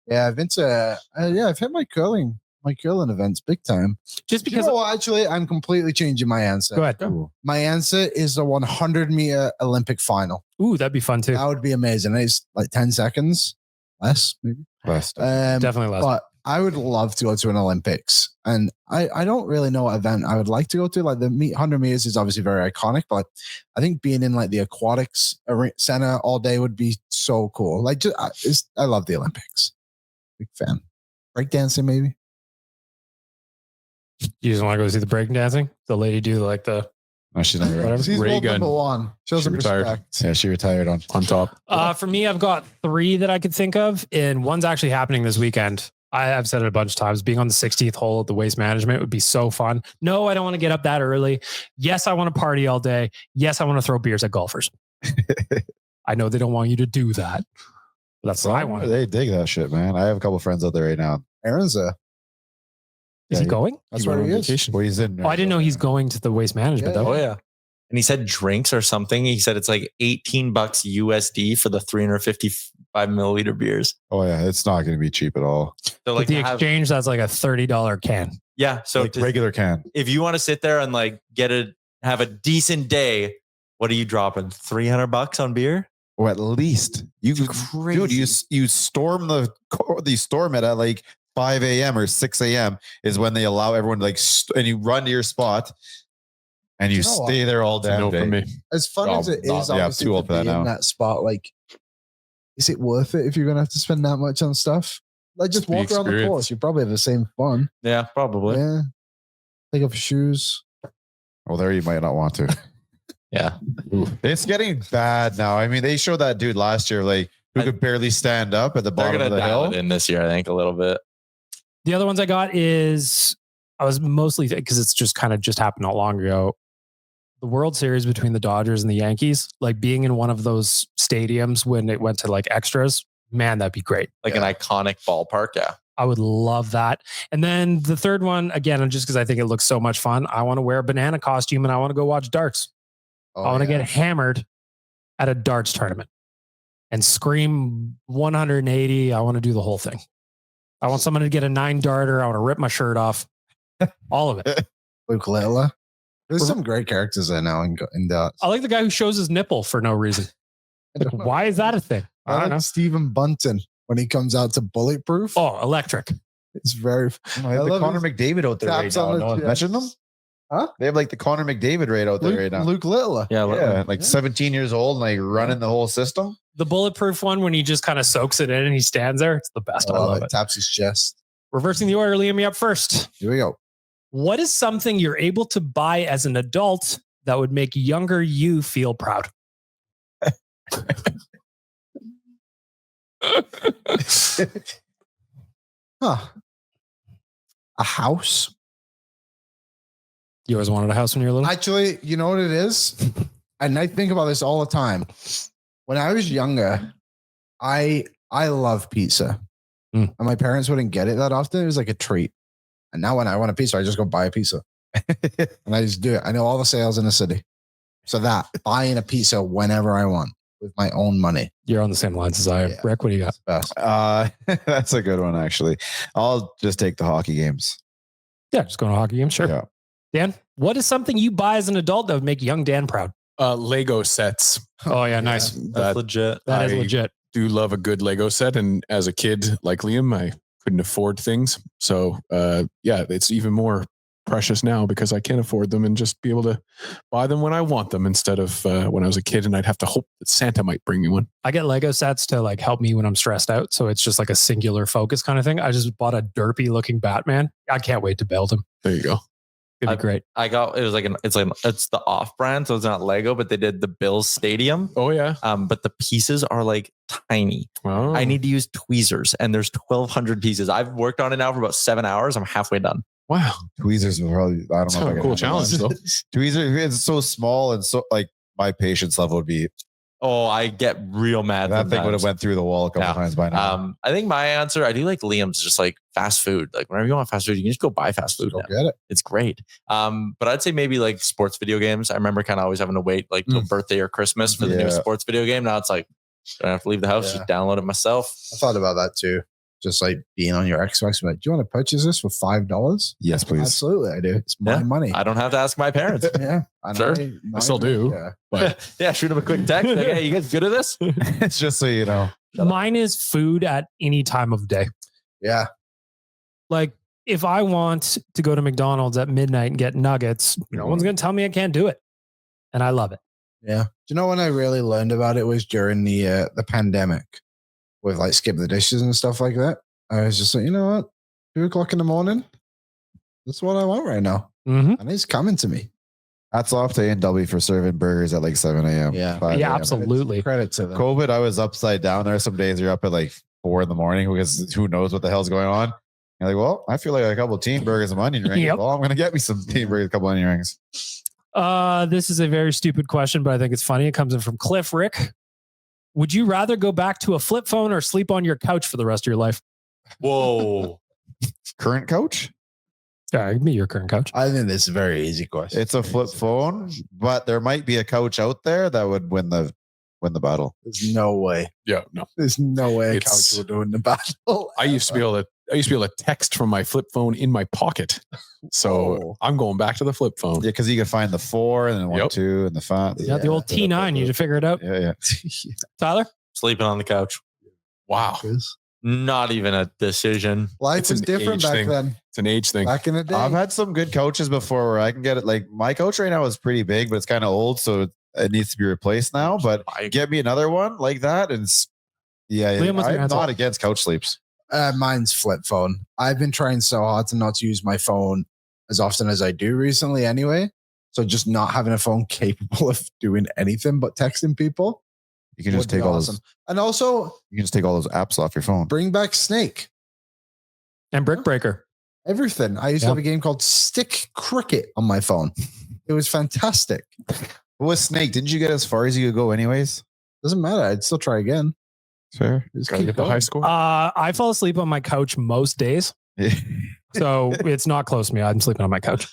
Yeah, I've been to. I've hit my curling events big time. Just because. Actually, I'm completely changing my answer. Go ahead. Ooh. My answer is the 100-meter Olympic final. Ooh, that'd be fun too. That would be amazing. It's like 10 seconds less, maybe. Less. Definitely less. But I would love to go to an Olympics, and I don't really know what event I would like to go to. Like the 100 meters is obviously very iconic, but I think being in like the aquatics center all day would be so cool. Like, I love the Olympics. Big fan. Breakdancing, maybe. You just want to go see the breakdancing? The lady do like the. No, she's not Whatever. She's Ray world gun. number one. Shows She some retired. respect. Yeah, she retired on top. For me, I've got 3 that I could think of, and one's actually happening this weekend. I've said it a bunch of times. Being on the 16th hole at the Waste Management would be so fun. No, I don't want to get up that early. Yes, I want to party all day. Yes, I want to throw beers at golfers. I know they don't want you to do that. But that's what I want. They dig that shit, man. I have a couple friends out there right now. Aaron's a. Is he going? That's where he is. Vacation. Well, he's in. Oh, I didn't know he's going to the Waste Management Yeah. though. Oh yeah. And he said drinks or something. He said it's like $18 USD for the 355 milliliter beers. Oh yeah, it's not going to be cheap at all. So But like the to have- exchange, that's like a $30 can. yeah. So Like regular can. if you want to sit there and like have a decent day, what are you dropping? $300 on beer? Or at least you, dude, you storm the storm it at like 5 a.m. or 6 a.m. is when they allow everyone to and you run to your spot and you You know stay there all day. No for me. As fun as it is, I'm obviously, too old to for that be in now. that spot, like, is it worth it if you're going to have to spend that much on stuff? Like, just The walk around the experience. course. You probably have the same fun. Yeah, probably. Yeah. Take off your shoes. Well, there you might not want to. Yeah. It's getting bad now. I mean, they showed that dude last year, like who could barely stand up at the They're bottom gonna of the dial hill. it in this year, I think, a little bit. The other ones I got is I was mostly because it's just kind of just happened not long ago. The World Series between the Dodgers and the Yankees, like being in one of those stadiums when it went to like extras, man, that'd be great. Like an iconic ballpark. Yeah. I would love that. And then the third one, again, just because I think it looks so much fun, I want to wear a banana costume and I want to go watch darts. Oh, I want to get hammered at a darts tournament and scream 180. I want to do the whole thing. I want someone to get a 9 darter. I want to rip my shirt off. All of it. Luke Littler. There's some great characters there now in darts. I like the guy who shows his nipple for no reason. Like, why is that a thing? I I don't know. like Stephen Bunton when he comes out to Bulletproof. Oh, electric. It's very. They have the love Connor his McDavid out there right taps now. on the No one chest. mentioned them? Huh? They have like the Connor McDavid right out there right now. Luke Littler. Yeah. Yeah, like 17 years old and like running the whole system. The bulletproof one when he just kind of soaks it in and he stands there. It's the best. I love it. Taps his chest. Reversing the order, Liam, me up first. Here we go. What is something you're able to buy as an adult that would make younger you feel proud? Huh. A house? You always wanted a house when you were little? Actually, you know what it is? And I think about this all the time. When I was younger, I love pizza. Mm. And my parents wouldn't get it that often. It was like a treat. And now when I want a pizza, I just go buy a pizza. And I just do it. I know all the sales in the city. So that buying a pizza whenever I want with my own money. You're on the same lines as I am. Yeah. Rick, what do you got? Best. That's a good one, actually. I'll just take the hockey games. Yeah, just going to a hockey game. Sure. Yeah. Dan, what is something you buy as an adult that would make young Dan proud? Lego sets. Oh, yeah, nice. That's legit. That is I legit. do love a good Lego set. And as a kid like Liam, I couldn't afford things. So yeah, it's even more precious now because I can afford them and just be able to buy them when I want them instead of when I was a kid and I'd have to hope that Santa might bring me one. I get Lego sets to like help me when I'm stressed out. So it's just like a singular focus kind of thing. I just bought a derpy looking Batman. I can't wait to build him. There you go. gonna be great. It's the off brand, so it's not Lego, but they did the Bills Stadium. Oh yeah. But the pieces are like tiny. Oh. I need to use tweezers, and there's 1,200 pieces. I've worked on it now for about 7 hours. I'm halfway done. Wow. Tweezers will probably, I don't That's know. If I a can cool handle challenge that. though. Tweezers, it's so small and so like my patience level would be. Oh, I get real mad. That thing would have sometimes. went through the wall a couple times by now. I think my answer, I do like Liam's, just like fast food. Like whenever you want fast food, you can just go buy fast food. Go now. get it. It's great. But I'd say maybe like sports video games. I remember kind of always having to wait like till birthday or Christmas for the new sports video game. Now it's like, I don't have to leave the house, just download it myself. I thought about that too. Just like being on your Xbox, like, do you want to purchase this for $5? Yes, please. Absolutely, I do. It's my money. I don't have to ask my parents. Yeah, Sure. I still do. Yeah. But Yeah, shoot them a quick text. Like, hey, you guys good at this? It's just so you know. Mine is food at any time of day. Yeah. Like if I want to go to McDonald's at midnight and get nuggets, no one's going to tell me I can't do it. And I love it. Yeah. Do you know when I really learned about it was during the pandemic with like skip the dishes and stuff like that? I was just like, you know what? 2:00 in the morning. That's what I want right now. Mm-hmm. And it's coming to me. Hats off to A&W for serving burgers at like 7 a.m. Yeah. 5 Yeah, a.m. absolutely. Credit to them. COVID, I was upside down there. Some days you're up at like 4 in the morning because who knows what the hell's going on. You're like, well, I feel like a couple of teen burgers and onion rings. Yep. Well, I'm going to get me some teen burgers, a couple onion rings. This is a very stupid question, but I think it's funny. It comes in from Cliff Rick. Would you rather go back to a flip phone or sleep on your couch for the rest of your life? Whoa. Current coach? Yeah, give me your current couch. I think this is a very easy question. It's a flip phone, but there might be a coach out there that would win the battle. There's no way. yeah, no. There's no way a It's- couch will win the battle. I used to be able to text from my flip phone in my pocket. So I'm going back to the flip phone. Yeah, because you can find the 4 and then 1, Yep. 2 and the 5. Yeah, the old T9. You just figure it out. Yeah. Tyler? Sleeping on the couch. Wow. Not even a decision. Life It's was an different age back thing. then. It's an age thing. Back in the day. I've had some good coaches before where I can get it. Like my coach right now is pretty big, but it's kind of old, so it needs to be replaced now. But get me another one like that, and Liam, what's your I'm answer? not against couch sleeps. Mine's flip phone. I've been trying so hard to not use my phone as often as I do recently anyway. So just not having a phone capable of doing anything but texting people. You can just would be take all awesome. those. And also You can just take all those apps off your phone. bring back Snake. And Brick Breaker. Everything. I used to have a game called Stick Cricket on my phone. It was fantastic. What was Snake? Didn't you get as far as you could go, anyways? Doesn't matter. I'd still try again. Fair. Just Gotta keep get the going. high score. I fall asleep on my couch most days. So it's not close to me. I'm sleeping on my couch.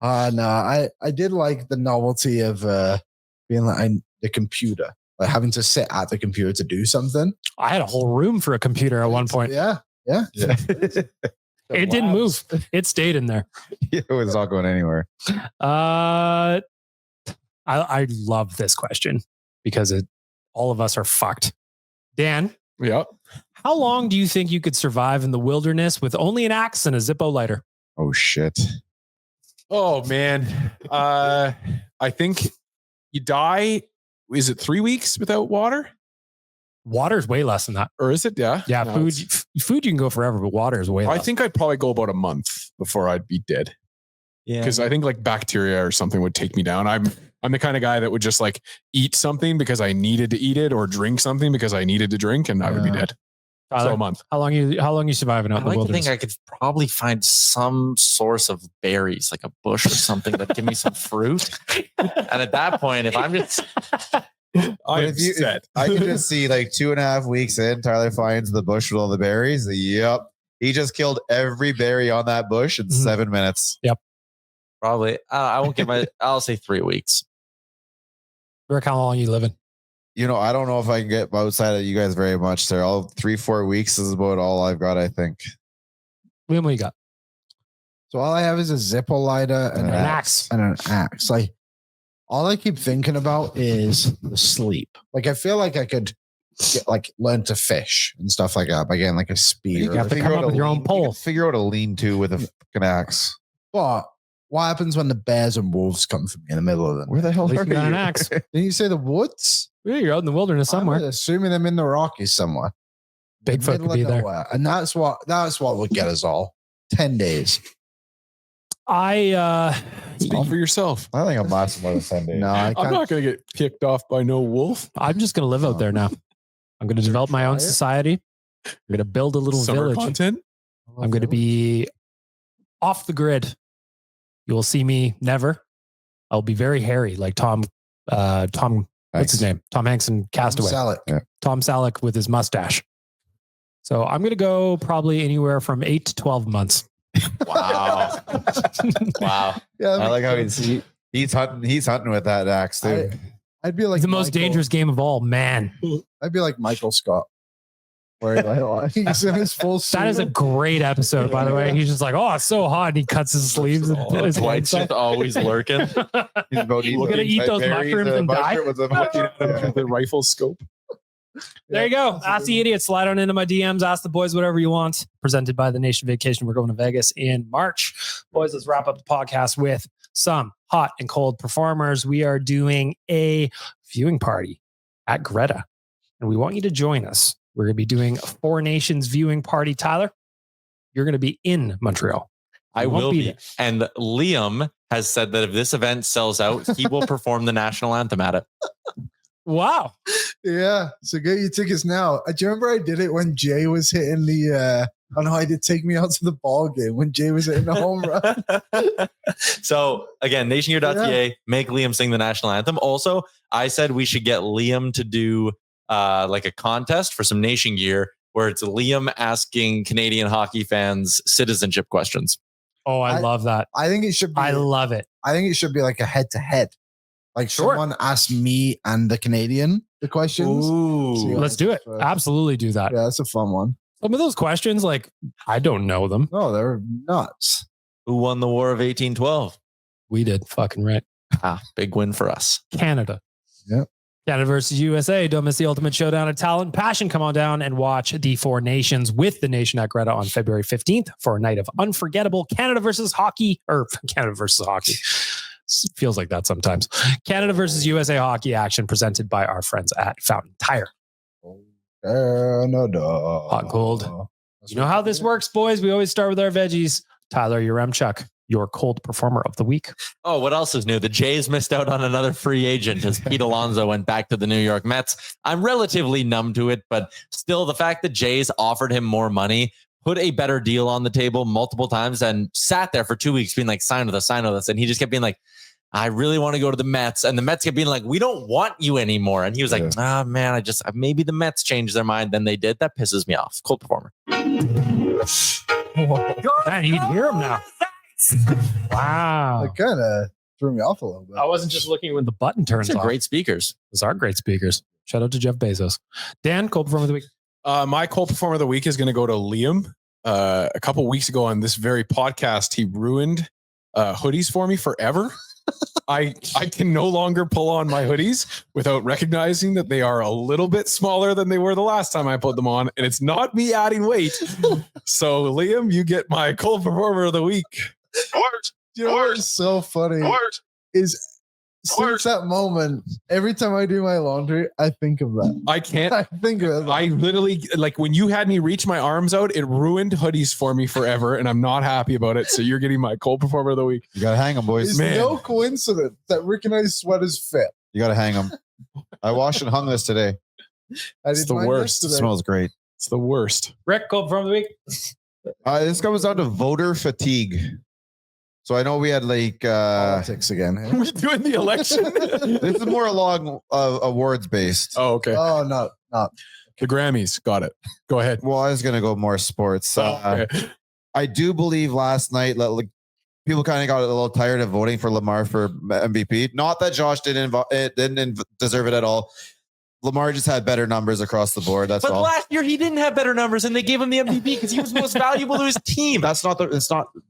No, I did like the novelty of being like the computer, like having to sit at the computer to do something. I had a whole room for a computer at one point. Yeah. It didn't move. It stayed in there. It was not going anywhere. I love this question because all of us are fucked. Dan, Yep. how long do you think you could survive in the wilderness with only an axe and a Zippo lighter? Oh shit. Oh man. I think you die. Is it 3 weeks without water? Water's way less than that. Or is it? Yeah. Yeah, No, food you can go forever, but water is way I less. think I'd probably go about a month before I'd be dead. Yeah. Because I think like bacteria or something would take me down. I'm the kind of guy that would just like eat something because I needed to eat it, or drink something because I needed to drink, and I would be dead. Tyler, So a month. how long you surviving out I in the like to wilderness? think I could probably find some source of berries, like a bush or something that give me some fruit. And at that point, if I'm just I am if you- set. I can just see like 2.5 weeks in, Tyler finds the bush with all the berries. Yep. He just killed every berry on that bush in 7 minutes. probably, I won't give I'll say 3 weeks. Rick, how long you living? You know, I don't know if I can get outside of you guys very much there. All 3-4 weeks is about all I've got, I think. Liam, what you got? So all I have is a Zippo lighter and An axe. And an axe. Like all I keep thinking about is the sleep. Like I feel like I could learn to fish and stuff like that. By getting like a spear. You have to Figure come out up with your own you pole. can figure out a lean-to with a fucking axe. But what happens when the bears and wolves come for me in the middle of the night? Where the hell At least are you got an you? axe. Didn't you say the woods? Yeah, you're out in the wilderness somewhere. I'm assuming I'm in the Rockies somewhere. Bigfoot Middle could be of there. nowhere. And that's what would get us all. 10 days. Speak for yourself. I think I'm lasting more than 10 days. No, I I'm can't. not going to get kicked off by no wolf. I'm just going to live out there now. I'm going to develop my own society. I'm going to build a little Summer village. content. I'm going to be off the grid. You will see me never. I'll be very hairy, like Tom. What's his name? Tom Hanks in Castaway. Tom Selleck with his mustache. So I'm going to go probably anywhere from 8 to 12 months. Wow. Wow. Yeah, I like how he's hunting with that axe too. I'd be like It's the most dangerous game of all, man. I'd be like Michael Scott. Where he's in his full suit. That is a great episode, by the way. He's just like, oh, it's so hot. And he cuts his sleeves. And his Dwight's just always lurking. He's about We're going to eat those mushrooms and die. The rifle scope. There you go. Ask the idiot. Slide on into my DMs. Ask the boys whatever you want. Presented by the Nation Vacation. We're going to Vegas in March. Boys, let's wrap up the podcast with some hot and cold performers. We are doing a viewing party at Greta, and we want you to join us. We're going to be doing a Four Nations viewing party. Tyler, you're going to be in Montreal. I will be. And Liam has said that if this event sells out, he will perform the national anthem at it. Wow. Yeah. So get your tickets now. Do you remember I did it when Jay was hitting the, I did Take Me Out to the Ball game when Jay was hitting the home run. So again, nationgear.ca, make Liam sing the national anthem. Also, I said we should get Liam to do like a contest for some Nation Gear where it's Liam asking Canadian hockey fans citizenship questions. Oh, I love that. I think it should be. I love it. I think it should be like a head to head. Like someone asked me and the Canadian the questions. Ooh. Let's do it. Absolutely do that. Yeah, that's a fun one. Some of those questions, like, I don't know them. No, they're nuts. Who won the War of 1812? We did. Fucking right. Big win for us. Canada. Yep. Canada versus USA. Don't miss the ultimate showdown of talent and passion. Come on down and watch the Four Nations with the Nation at Greta on February 15th for a night of unforgettable Canada versus hockey. Feels like that sometimes. Canada versus USA hockey action presented by our friends at Fountain Tire. Canada. Hot and cold. You know how this works, boys. We always start with our veggies. Tyler Yaremchuk, your cold performer of the week. Oh, what else is new? The Jays missed out on another free agent as Pete Alonso went back to the New York Mets. I'm relatively numb to it, but still the fact that Jays offered him more money, put a better deal on the table multiple times and sat there for 2 weeks being like, sign with us. And he just kept being like, I really want to go to the Mets. And the Mets kept being like, we don't want you anymore. And he was like, man, maybe the Mets changed their mind. Then they did. That pisses me off. Cold performer. Man, you can hear him now. Wow. That kind of threw me off a little bit. I wasn't just looking when the button turns Those are off. great speakers. Those are great speakers. Shout out to Jeff Bezos. Dan, cold performer of the week. My cold performer of the week is going to go to Liam. A couple weeks ago on this very podcast, he ruined hoodies for me forever. I can no longer pull on my hoodies without recognizing that they are a little bit smaller than they were the last time I put them on. And it's not me adding weight. So Liam, you get my cold performer of the week. You know what's so funny is since that moment, every time I do my laundry, I think of that. I can't. I think of it. I literally, like when you had me reach my arms out, it ruined hoodies for me forever. And I'm not happy about it. So you're getting my cold performer of the week. You got to hang them, boys. It's no coincidence that Rick and I's sweaters fit. You got to hang them. I washed and hung this today. It's the worst. It smells great. It's the worst. Rick, cold performer of the week. This comes down to voter fatigue. So I know we had like politics again. Are we doing the election? This is more along awards based. Oh, okay. Oh, not The Grammys. Got it. Go ahead. Well, I was gonna go more sports. Okay. I do believe last night people kind of got a little tired of voting for Lamar for MVP. Not that Josh didn't deserve it at all. Lamar just had better numbers across the board. That's but all. last year he didn't have better numbers, and they gave him the MVP because he was most valuable to his team. That's not.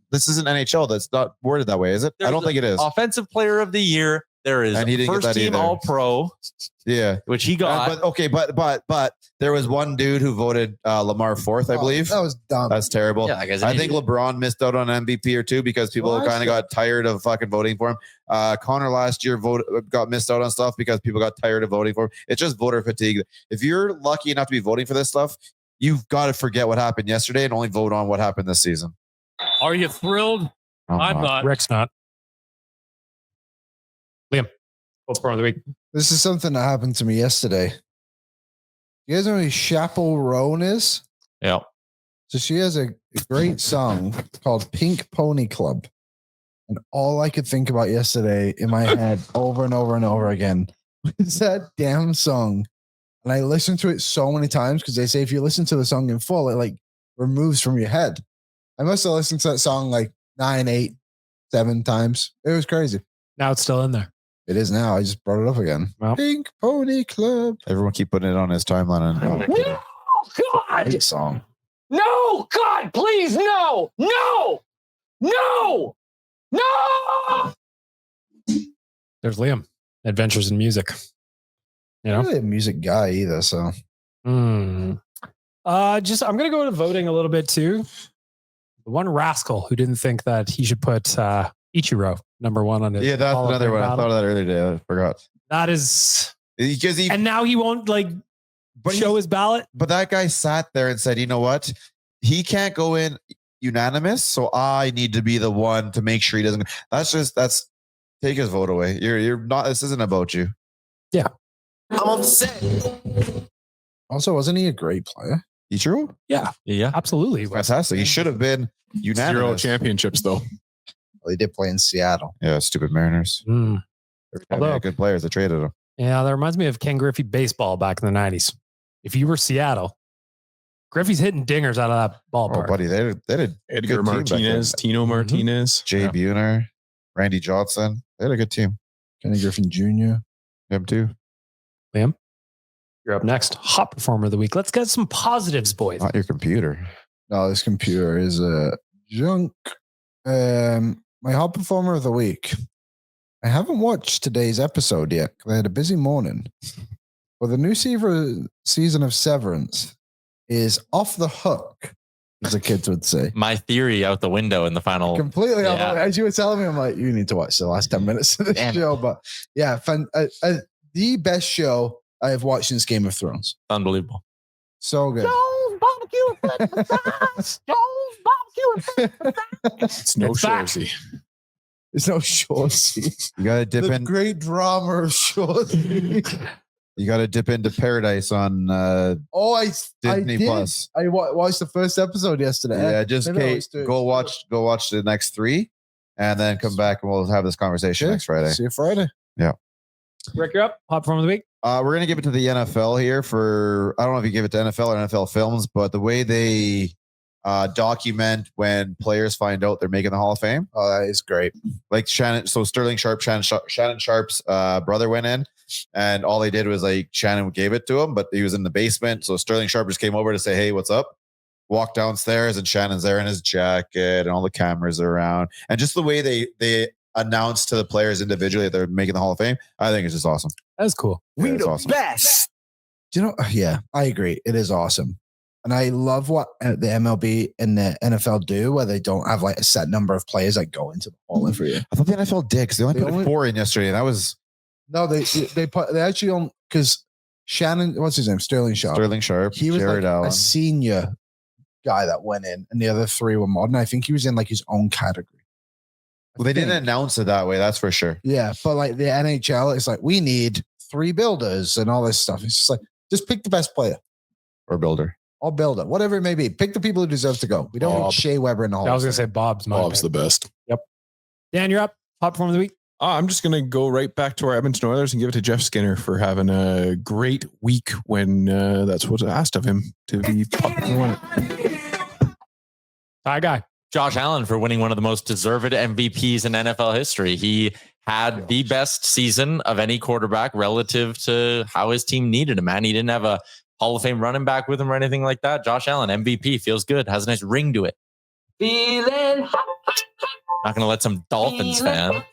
This isn't NHL. That's not worded that way, is it? I don't think it is. Offensive Player of the Year. There is And he didn't get first that team either. All Pro, Yeah, which he got. but there was one dude who voted Lamar fourth, I believe. That was dumb. That's terrible. Yeah, that guy's I an think idiot. LeBron missed out on MVP or two because people kind of got tired of fucking voting for him. Connor last year got missed out on stuff because people got tired of voting for him. It's just voter fatigue. If you're lucky enough to be voting for this stuff, you've got to forget what happened yesterday and only vote on what happened this season. Are you thrilled? I'm not. Rick's not. Liam, what's part of the week? This is something that happened to me yesterday. You guys know who Chappell Roan is? Yeah. So she has a great song called Pink Pony Club. And all I could think about yesterday in my head over and over and over again was that damn song. And I listened to it so many times because they say if you listen to the song in full, it like removes from your head. I must have listened to that song like 9, 8, 7 times. It was crazy. Now it's still in there. It is now. I just brought it up again. Well, Pink Pony Club. Everyone keep putting it on his timeline. no, God. Great song. No, God, please, no. No. No. No. There's Liam. Adventures in music. You know? I'm not really a music guy either, so. I'm gonna go to voting a little bit too. The one rascal who didn't think that he should put Ichiro number 1 on it. Yeah, that's another one. I thought of that earlier today. I forgot. That is Because and now he won't show his ballot. But that guy sat there and said, you know what? He can't go in unanimous, so I need to be the one to make sure he doesn't. That's take his vote away. You're not. This isn't about you. Yeah. I'm upset. Also, wasn't he a great player? Ichiro? Yeah, Yeah. absolutely. Fantastic. He should have been unanimous. 0 championships though. Well, he did play in Seattle. Yeah, stupid Mariners. Mm. Every time they had good players, they traded him. Yeah, that reminds me of Ken Griffey baseball back in the 90s. If you were Seattle, Griffey's hitting dingers out of that ballpark. Oh, buddy, they had a Edgar good team back Martinez, then. Tino Martinez. Jay Buhner, Randy Johnson. They had a good team. Kenny Griffin Jr. Him too. Liam, you're up next. Hot performer of the week. Let's get some positives, boys. Not your computer. No, this computer is junk. My hot performer of the week. I haven't watched today's episode yet because I had a busy morning. Well, the new season of Severance is off the hook, as the kids would say. My theory out the window in the final. Completely. Yeah. As you were telling me, I'm like, you need to watch the last 10 minutes of the show. But yeah, the best show I have watched since Game of Thrones. Unbelievable. So good. It's no Shorzy. It's no Shorzy. You gotta dip The in. great drama of Shorzy. You gotta dip into paradise on I Disney did. Plus. I watched the first episode yesterday. Yeah, just Maybe I Kate, always do. go watch the next 3, and then come back and we'll have this conversation Okay. next Friday. See you Friday. Rick, you're up. Hot performer of the week. We're gonna give it to the NFL here for I don't know if you give it to NFL or NFL Films, but the way they document when players find out they're making the Hall of Fame. Oh, that is great. Like Shannon Sharp's brother went in, and all they did was like Shannon gave it to him, but he was in the basement. So Sterling Sharp just came over to say, "Hey, what's up?" Walked downstairs, and Shannon's there in his jacket, and all the cameras are around, and just the way they announce to the players individually that they're making the Hall of Fame, I think it's just awesome. That's cool. Yeah, it's awesome. Best. Do you know? Yeah, I agree. It is awesome. And I love what the MLB and the NFL do, where they don't have like a set number of players that go into the Hall every year. I thought the NFL did because they only put 4 in yesterday, and that was No, they actually don't, because Shannon, what's his name? Sterling Sharp. Sterling Sharp, He was Jared like Allen. a senior guy that went in, and the other 3 were modern. I think he was in like his own category. Well, they didn't announce it that way, that's for sure. Yeah, but like the NHL, it's like we need 3 builders and all this stuff. It's just like just pick the best player Or builder. or builder, whatever it may be. Pick the people who deserve to go. We don't Bob. need Shea Weber in the Hall. I was going to say Bob's my Bob's pick. the best. Dan, you're up. Hot performer of the week. I'm just going to go right back to our Edmonton Oilers and give it to Jeff Skinner for having a great week when that's what's asked of him to be one. Hi, guy. Josh Allen for winning one of the most deserved MVPs in NFL history. He had the best season of any quarterback relative to how his team needed him, man. He didn't have a Hall of Fame running back with him or anything like that. Josh Allen, MVP, feels good, has a nice ring to it. Feeling hot. Not going to let some Dolphins fan.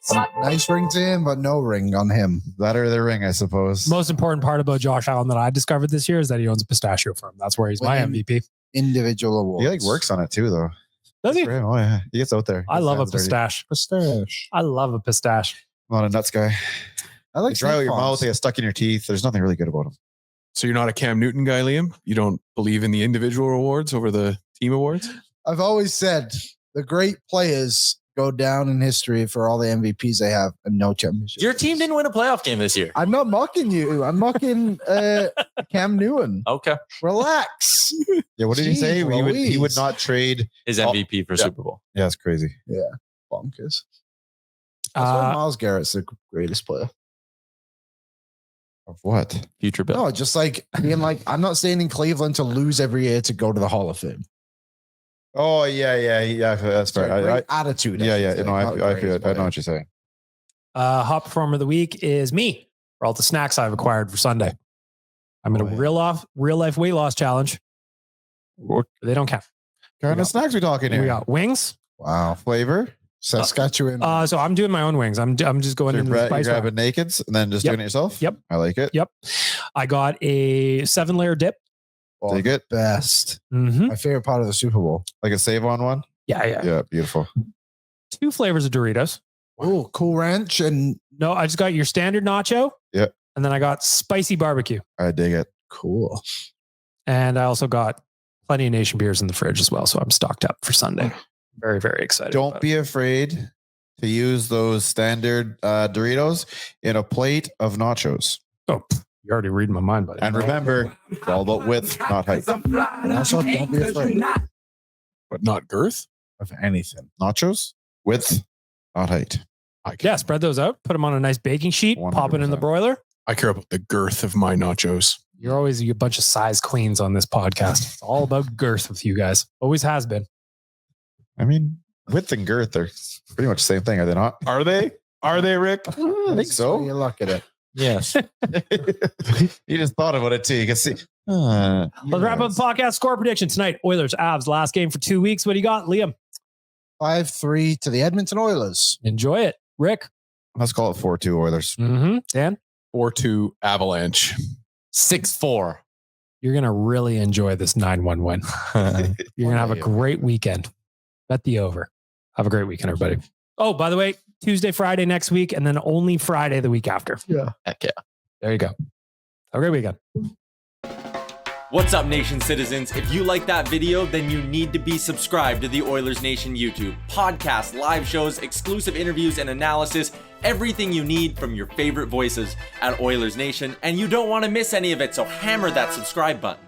Nice ring to him, but no ring on him. That or the ring, I suppose. Most important part about Josh Allen that I discovered this year is that he owns a pistachio farm. That's where he's my Winning MVP. Individual awards. He like works on it too, though. Does he? Oh yeah, he gets out there. I love a His hands dirty. pistache. Pistache. I love a pistache. I'm not a nuts guy. I like They dry out your Snake mouth, Farms. they get stuck in your teeth. There's nothing really good about them. So you're not a Cam Newton guy, Liam? You don't believe in the individual awards over the team awards? I've always said the great players go down in history for all the MVPs they have and no championships. Your team didn't win a playoff game this year. I'm not mocking you. I'm mocking Cam Newton. Okay. Relax. Yeah, what did he say? Jeez He would Louise. not trade. His MVP for Yeah. Super Bowl. Yeah, it's crazy. Yeah, bonkers. That's why Myles Garrett's the greatest player. Of what? Future Bill. No, just like being like, I'm not staying in Cleveland to lose every year to go to the Hall of Fame. Oh, yeah. That's fair. Great attitude. Yeah. should say, No, not I greatest know player. what you're saying. Hot performer of the week is me for all the snacks I've acquired for Sunday. I'm in a real life weight loss challenge. What They don't count. kind of snacks we talking here? We got wings. Wow. Flavor. Saskatchewan. So I'm doing my own wings. I'm just going So into you're the spice rack. grabbing nakeds and then just Yep. doing it yourself? Yep. I like it. Yep. I got a 7-layer dip. Oh, Take it. best. Mm-hmm. My favorite part of the Super Bowl. Like a save on one? Yeah. Yeah, beautiful. 2 flavors of Doritos. Oh, Cool Ranch and No, I just got your standard nacho. Yep. And then I got spicy barbecue. I dig it. cool. And I also got plenty of Nation beers in the fridge as well. So I'm stocked up for Sunday. Very, very excited. Don't about be afraid to use those standard Doritos in a plate of nachos. it. Oh, you're already reading my mind, buddy. And remember, it's all about width, not height. And also, don't be afraid But not girth. of anything. Nachos, width, not height. Yeah, spread those out. Put them on a nice baking sheet. Pop it in the 100%. broiler. I care about the girth of my nachos. You're always a bunch of size queens on this podcast. It's all about girth with you guys. Always has been. I mean, width and girth are pretty much the same thing, are they not? Are they? Are they, Rick? I think so. You look at it. Yes. You just thought about it too. You can see. Let's wrap up the podcast. Score prediction tonight. Oilers, Avs, last game for 2 weeks. What do you got, Liam? 5-3 to the Edmonton Oilers. Enjoy it. Rick? Let's call it 4-2 Oilers. Mm-hmm. Dan? 4-2 Avalanche. 6-4. You're going to really enjoy this 9-1 win. You're going to have a great weekend. Bet the over. Have a great weekend, everybody. Oh, by the way, Tuesday, Friday next week, and then only Friday the week after. Yeah. Heck yeah. There you go. Have a great weekend. What's up, Nation citizens? If you like that video, then you need to be subscribed to the Oilers Nation YouTube. Podcasts, live shows, exclusive interviews, and analysis. Everything you need from your favorite voices at Oilers Nation. And you don't want to miss any of it, so hammer that subscribe button.